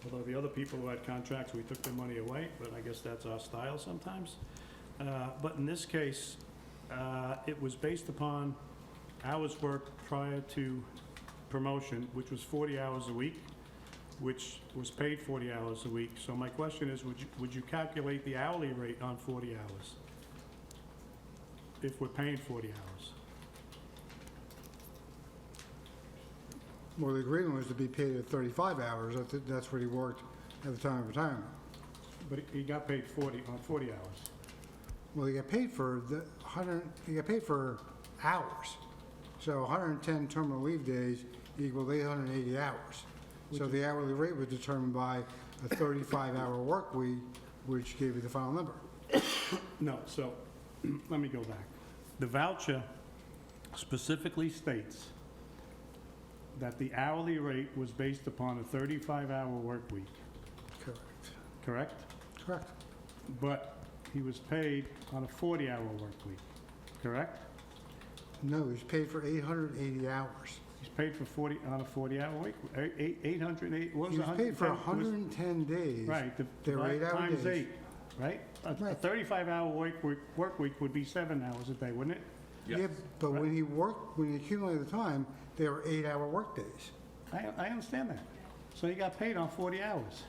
Although the other people who had contracts, we took their money away, but I guess that's our style sometimes. But in this case, it was based upon hours worked prior to promotion, which was 40 hours a week, which was paid 40 hours a week. So my question is, would you calculate the hourly rate on 40 hours? If we're paying 40 hours? Well, the agreement was to be paid at 35 hours. That's what he worked at the time of retirement. But he got paid 40 hours. Well, he got paid for he got paid for hours. So 110 terminal leave days equaled 880 hours. So the hourly rate was determined by a 35-hour work week, which gave you the final number. No, so, let me go back. The voucher specifically states that the hourly rate was based upon a 35-hour work week, Correct. correct? Correct. But he was paid on a 40-hour work week, correct? No, he's paid for 880 hours. He's paid for 40, on a 40-hour week, 808, what was He it? was paid for 110? 110 days. Right, They were 8-hour times days. 8, right? A Right. 35-hour work week would be 7 hours a day, wouldn't it? Yes. Yeah, but when he worked, when he accumulated the time, they were 8-hour work days. I understand that. So he got paid on 40 hours.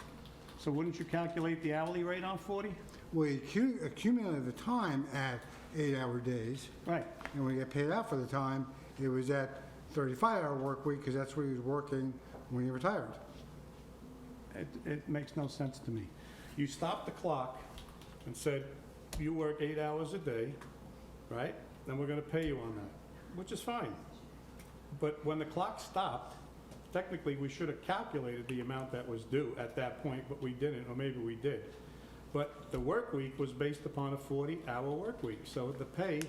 So wouldn't you calculate the hourly rate on 40? Well, he accumulated the time at 8-hour days, Right. and when he got paid out for the time, it was at 35-hour work week, because that's what he was working when he retired. It makes no sense to me. You stopped the clock and said, you work 8 hours a day, right? Then we're gonna pay you on that, which is fine. But when the clock stopped, technically, we should have calculated the amount that was due at that point, but we didn't, or maybe we did. But the work week was based upon a 40-hour work week, so the pay,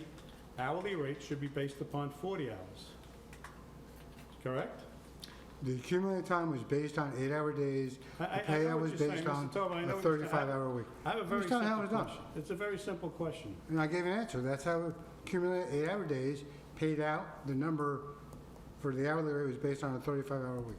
hourly rate should be based upon 40 hours. Correct? The accumulated time was based on 8-hour days. I The know payout what was you're saying, based Mr. on Tobin, I a know what you're saying. 35-hour week. I have a very Just tell me how simple it was done. question. It's a very simple question. And I gave an answer. That's how accumulated 8-hour days paid out. The number for the hourly rate was based on a 35-hour week.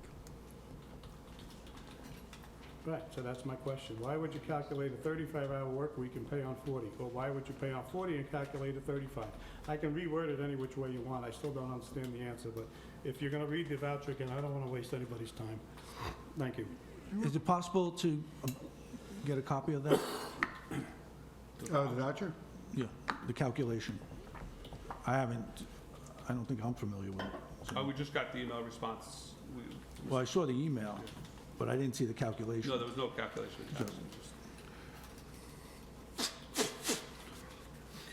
Right, so that's my question. Why would you calculate a 35-hour work week and pay on 40? Or why would you pay on 40 and calculate a 35? I can reword it any which way you want. I still don't understand the answer, but if you're going to read the voucher again, I don't want to waste anybody's time. Thank you. Is it possible to get a copy of that? Oh, the voucher? Yeah, the calculation. I don't think I'm familiar with it. Oh, we just got the email response. Well, I saw the email, but I didn't see the calculation. No, there was no calculation.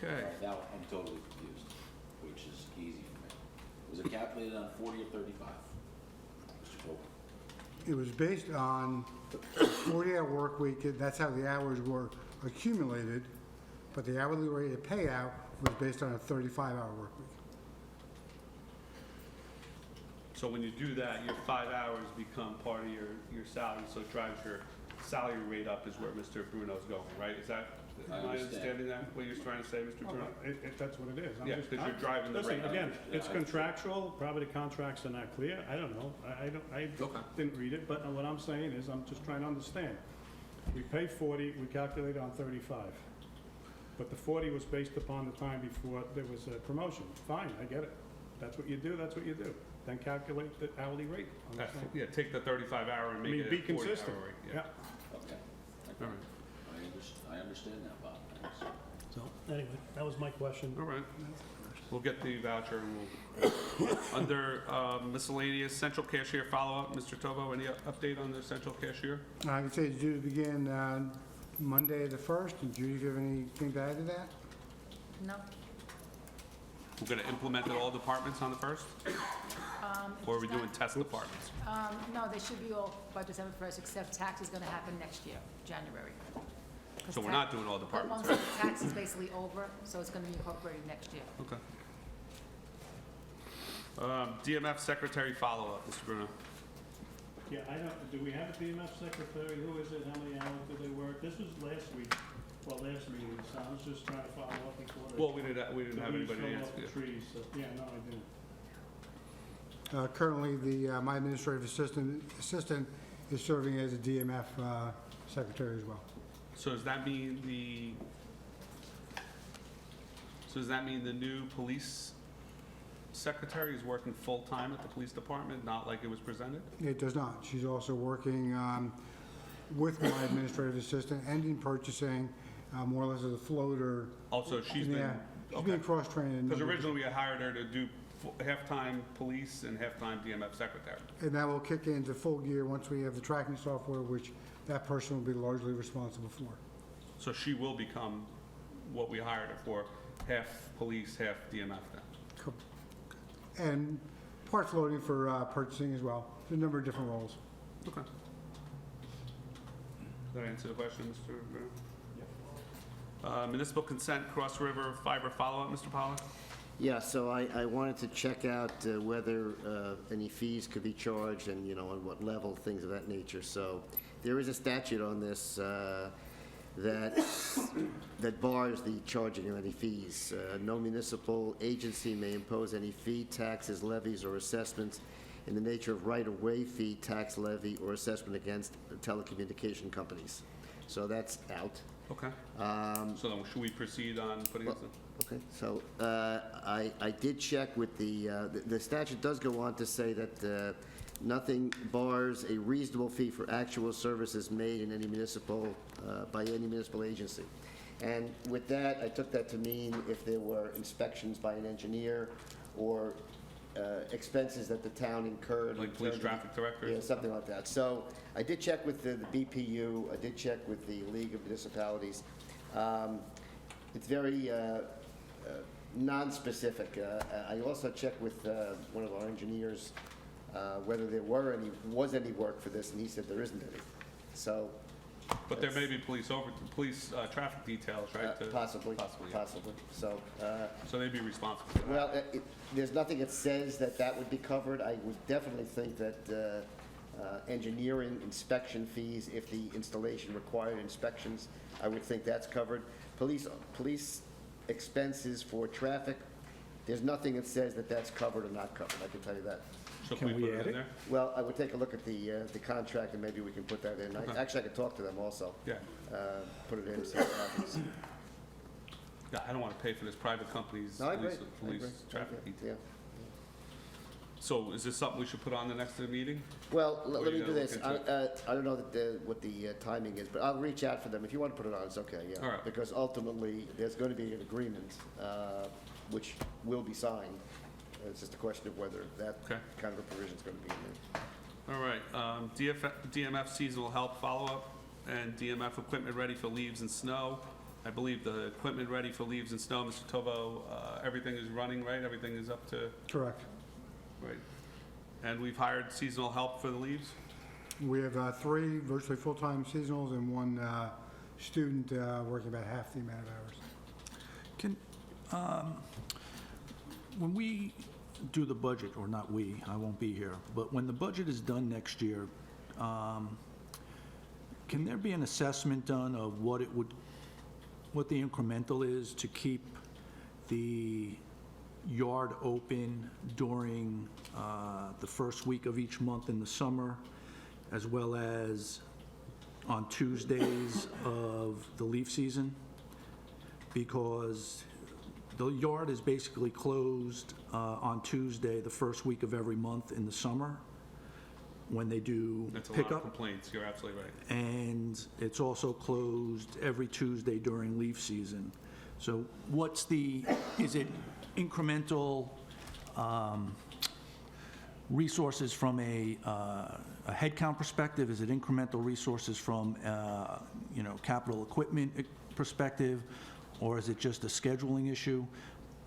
Okay. Now, I'm totally confused, which is easy for me. Was it calculated on 40 or 35? Mr. Tobin? It was based on a 40-hour work week. That's how the hours were accumulated. But the hourly rate of payout was based on a 35-hour work week. So when you do that, your 5 hours become part of your salary, so it drives your salary rate up is where Mr. Bruno's going, right? Is that, I am I understand. understanding that, what you're trying to say, Mr. Bruno? That's what it is. I'm Yeah, just- 'cause you're driving the Listen, rate. again, it's contractual, probably the contracts are not clear, I don't know, I Okay. didn't read it, but what I'm saying is, I'm just trying to understand. We pay 40, we calculate on 35, but the 40 was based upon the time before there was a promotion. Fine, I get it. That's what you do, that's what you do. Then calculate the hourly rate. I'm just saying. Yeah, take the 35-hour and I make mean, it be a 40-hour consistent, rate. yeah. Okay. All right. I understand now, Bob. Thanks. So, anyway, that was my question. All right. We'll get the voucher and we'll, under miscellaneous central cashier follow-up, Mr. Tovo, any update on the central cashier? I can say it's due to begin Monday the 1st. And Judy, do you have anything to add to that? No. We're going to implement it all departments on the 1st? Or are we doing test departments? No, they should be all by December 1st, except tax is going to happen next year, January. 'Cause So we're tax- not doing all departments, Well, right? the tax is basically over, so it's going to be incorporated next year. Okay. DMF secretary follow-up, Mr. Bruno. Yeah, I don't, do we have a DMF secretary? Who is it? How many hours did they work? This was last week, last meeting, so I was just trying to follow up before. Well, we didn't have the leaves anybody fell answer. off the trees, so, yeah, no, I didn't. Currently, my administrative assistant is serving as a DMF secretary as well. So does that mean the new police secretary is working full-time at the police department, not like it was presented? It does not. She's also working with my administrative assistant and in purchasing, more or less as a floater. Also, she's been, Yeah, she's being cross-trained. because originally we had hired her to do half-time police and half-time DMF secretary. And that will kick into full gear once we have the tracking software, which that person will be largely responsible for. So she will become what we hired her for, half police, half DMF then? and parts loading for purchasing as well. There's a number of different roles. Okay. Did I answer the question, Mr. Rivera? Municipal consent, Cross River fiber follow-up, Mr. Pollak? Yeah, so I wanted to check out whether any fees could be charged and, on what level, things of that nature. So there is a statute on this that bars the charging of any fees. No municipal agency may impose any fee, taxes, levies, or assessments in the nature of right-of-way fee, tax, levy, or assessment against telecommunication companies. So that's out. Okay. So then should we proceed on putting this in? Okay, so I did check with the statute does go on to say that nothing bars a reasonable fee for actual services made in any municipal, by any municipal agency. And with that, I took that to mean if there were inspections by an engineer or expenses that the town incurred. Like police traffic directors? Yeah, something like that. So I did check with the BPU, I did check with the League of Municipalities. It's very non-specific. I also checked with one of our engineers whether there was any work for this, and he said there isn't any. So. But there may be police traffic details, right? Possibly. Yeah. Possibly. So. So they'd be responsible for that. Well, there's nothing that says that would be covered. I would definitely think that engineering inspection fees, if the installation required inspections, I would think that's covered. Police expenses for traffic, there's nothing that says that that's covered or not covered, I can tell you that. So can we put it in there? Well, I would take a look at the contract and maybe we can put that in. Okay. Actually, I could talk to them also. Yeah. Put it in, see what happens. Yeah, I don't want to pay for this private company's No, I agree. police I agree. traffic Okay, detail. So is this something we should put on the next meeting? Well, Or let you me gonna do this. look into I don't know what the timing is, but I'll reach out for them. If you want to put it on, it's okay, yeah. All right. Because ultimately, there's going to be an agreement, which will be signed. It's just a question of whether that Okay. kind of a provision is going to be in there. All right, DMF seasonal help follow-up and DMF equipment ready for leaves and snow. I believe the equipment ready for leaves and snow, Mr. Tovo, everything is running, right? Everything is up to, Correct. right? And we've hired seasonal help for the leaves? We have 3 virtually full-time seasonals and 1 student working about half the amount of hours. When we do the budget, or not we, I won't be here, but when the budget is done next year, can there be an assessment done of what the incremental is to keep the yard open during the first week of each month in the summer, as well as on Tuesdays of the leaf season? Because the yard is basically closed on Tuesday, the first week of every month in the summer, when they do That's a lot of pickup. complaints, you're absolutely right. And it's also closed every Tuesday during leaf season. So is it incremental resources from a headcount perspective? Is it incremental resources from, capital equipment perspective? Or is it just a scheduling issue?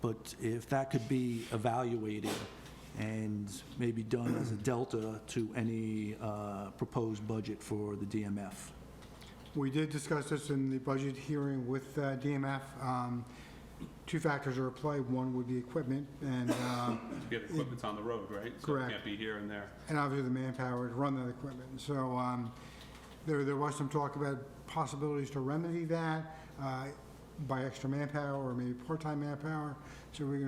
But if that could be evaluated and maybe done as a delta to any proposed budget for the DMF. We did discuss this in the budget hearing with DMF. 2 factors are at play. One would be equipment, and Yeah, the equipment's on the road, right? So Correct. it can't be here and there. and obviously the manpower to run that equipment. So there was some talk about possibilities to remedy that by extra manpower or maybe part-time manpower. So we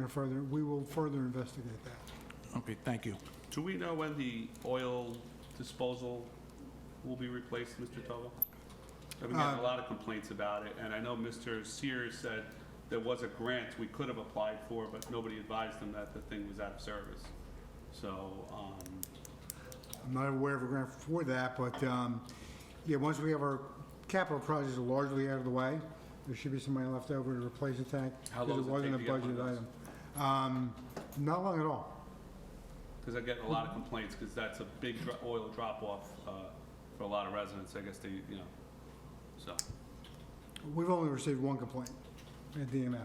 will further investigate that. Okay, thank you. Do we know when the oil disposal will be replaced, Mr. Tovo? I've been getting a lot of complaints about it, and I know Mr. Sears said there was a grant we could have applied for, but nobody advised him that the thing was out of service. So, I'm not aware of a grant for that, but once we have our capital projects largely out of the way, there should be some money left over to replace the tank. How long because does it take to get one of wasn't a those? budgeted item. Not long at all. because I get a lot of complaints, because that's a big oil drop-off for a lot of residents, I guess they, so. We've only received 1 complaint at DMF,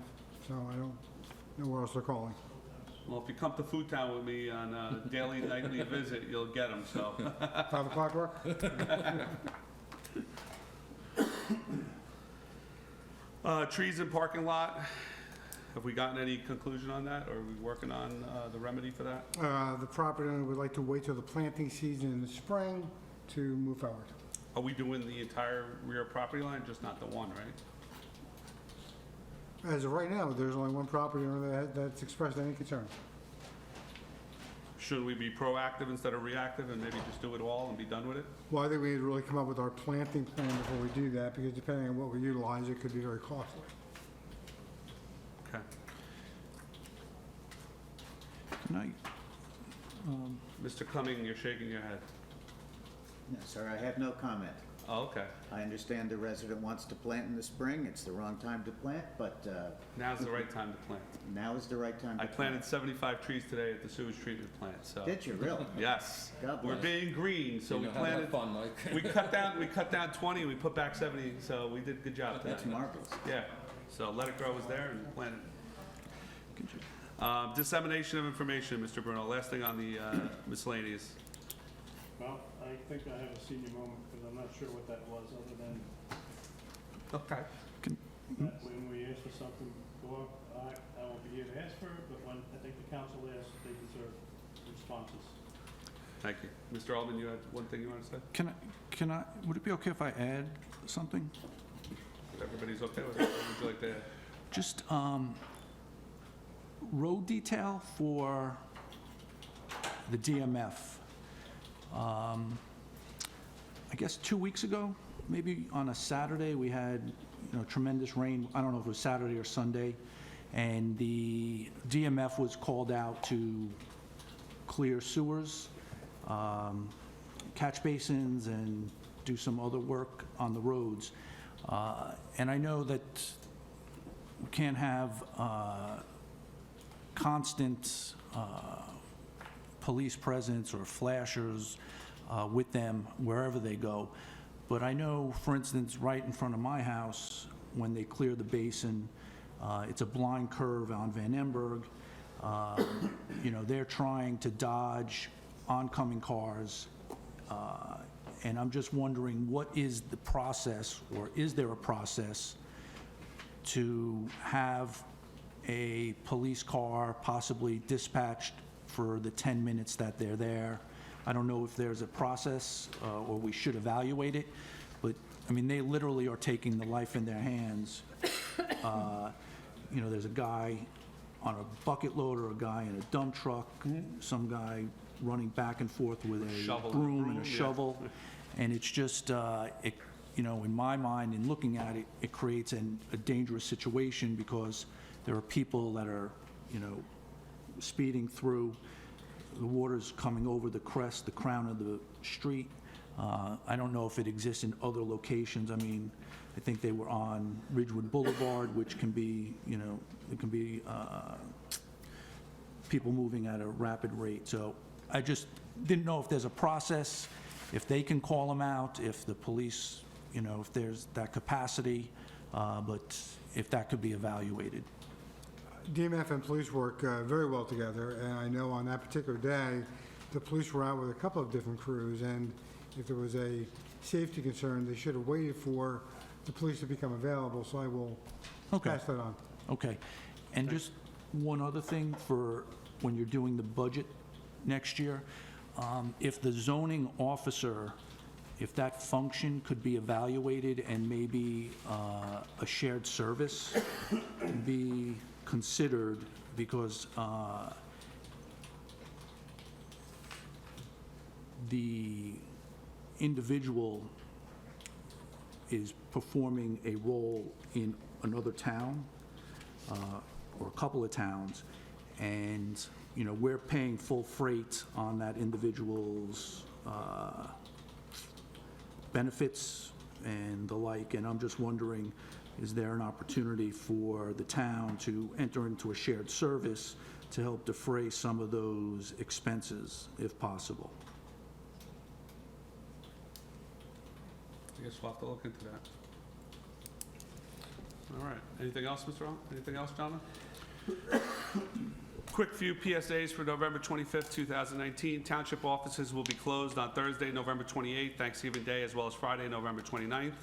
so I don't know where else they're calling. Well, if you come to Food Town with me on a daily, nightly visit, you'll get them, so. 5 o'clock work? Trees in parking lot, have we gotten any conclusion on that, or are we working on the remedy for that? The property owner would like to wait till the planting season in the spring to move forward. Are we doing the entire rear property line, just not the one, right? As of right now, there's only one property owner that's expressed any concern. Shouldn't we be proactive instead of reactive and maybe just do it all and be done with it? Well, I think we need to really come up with our planting plan before we do that, because depending on what we utilize, it could be very costly. Okay. Can I, Mr. Cumming, you're shaking your head. No, sir, I have no comment. Oh, okay. I understand the resident wants to plant in the spring. It's the wrong time to plant, but Now's the right time to plant. now is the right time to I plant. planted 75 trees today at the sewage treatment plant, so. Did you really? Yes. God We're bless. being green, so You we know how to have planted, fun, Mike. we cut down 20, we put back 70, so we did a good job today. That's marvelous. Yeah, so Let It Grow was there and planted. Dissemination of information, Mr. Bruno, last thing on the miscellaneous. Well, I think I have a senior moment, because I'm not sure what that was, other than Okay. that when we ask for something before, I won't be here to ask for it, but when I think the council asks, they deserve responses. Thank you. Mr. Alden, you had one thing you want to say? can I, would it be okay if I add something? If everybody's okay with it, what would you like to add? Just, road detail for the DMF. I guess 2 weeks ago, maybe on a Saturday, we had, tremendous rain. I don't know if it was Saturday or Sunday, and the DMF was called out to clear sewers, catch basins, and do some other work on the roads. And I know that we can't have constant police presence or flashers with them wherever they go. But I know, for instance, right in front of my house, when they clear the basin, it's a blind curve on Van Emberg. They're trying to dodge oncoming cars. And I'm just wondering, what is the process, or is there a process to have a police car possibly dispatched for the 10 minutes that they're there? I don't know if there's a process, or we should evaluate it, but, they literally are taking the life in their hands. There's a guy on a bucket loader, a guy in a dump truck, some guy running back and forth with a Shovel. broom and a Yeah. shovel, and it's just, in my mind, in looking at it, it creates a dangerous situation, because there are people that are, speeding through. The water's coming over the crest, the crown of the street. I don't know if it exists in other locations. I think they were on Ridgewood Boulevard, which can be, it can be people moving at a rapid rate. So I just didn't know if there's a process, if they can call them out, if the police, if there's that capacity, but if that could be evaluated. DMF and police work very well together, and I know on that particular day, the police were out with a couple of different crews, and if there was a safety concern, they should have waited for the police to become available, so I will Okay. pass that on. Okay. And just one other thing for when you're doing the budget next year, if the zoning officer, if that function could be evaluated and maybe a shared service be considered, because the individual is performing a role in another town, or a couple of towns, and, we're paying full freight on that individual's benefits and the like, and I'm just wondering, is there an opportunity for the town to enter into a shared service to help defray some of those expenses, if possible? I guess we'll have to look into that. All right. Anything else, Mr. Allen? Anything else, gentlemen? Quick few PSAs for November 25th, 2019. Township offices will be closed on Thursday, November 28th, Thanksgiving Day, as well as Friday, November 29th.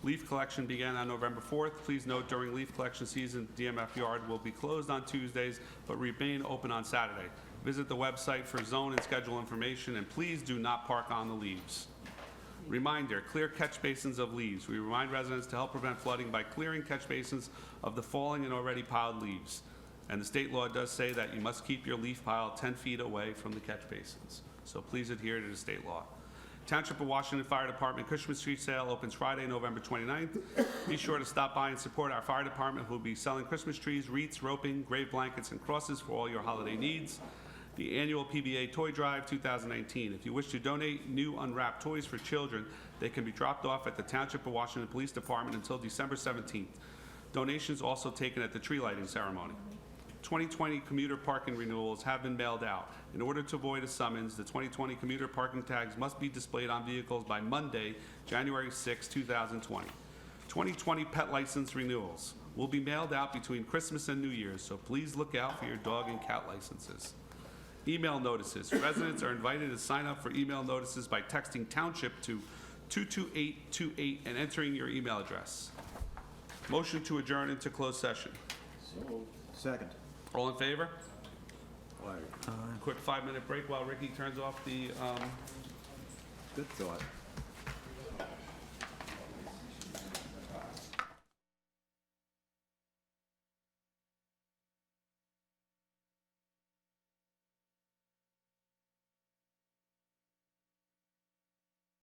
Leaf collection began on November 4th. Please note during leaf collection season, DMF yard will be closed on Tuesdays, but remain open on Saturday. Visit the website for zone and schedule information, and please do not park on the leaves. Reminder, clear catch basins of leaves. We remind residents to help prevent flooding by clearing catch basins of the falling and already piled leaves. And the state law does say that you must keep your leaf pile 10 feet away from the catch basins. So please adhere to the state law. Township of Washington Fire Department Christmas tree sale opens Friday, November 29th. Be sure to stop by and support our fire department, who will be selling Christmas trees, wreaths, roping, grave blankets, and crosses for all your holiday needs. The annual PBA Toy Drive 2019. If you wish to donate new unwrapped toys for children, they can be dropped off at the Township of Washington Police Department until December 17th. Donations also taken at the tree lighting ceremony. 2020 commuter parking renewals have been mailed out. In order to avoid a summons, the 2020 commuter parking tags must be displayed on vehicles by Monday, January 6, 2020. 2020 pet license renewals will be mailed out between Christmas and New Year's, so please look out for your dog and cat licenses. Email notices. Residents are invited to sign up for email notices by texting Township to 22828 and entering your email address. Motion to adjourn into closed session. Second. All in favor? Quick 5-minute break while Ricky turns off the Good thought.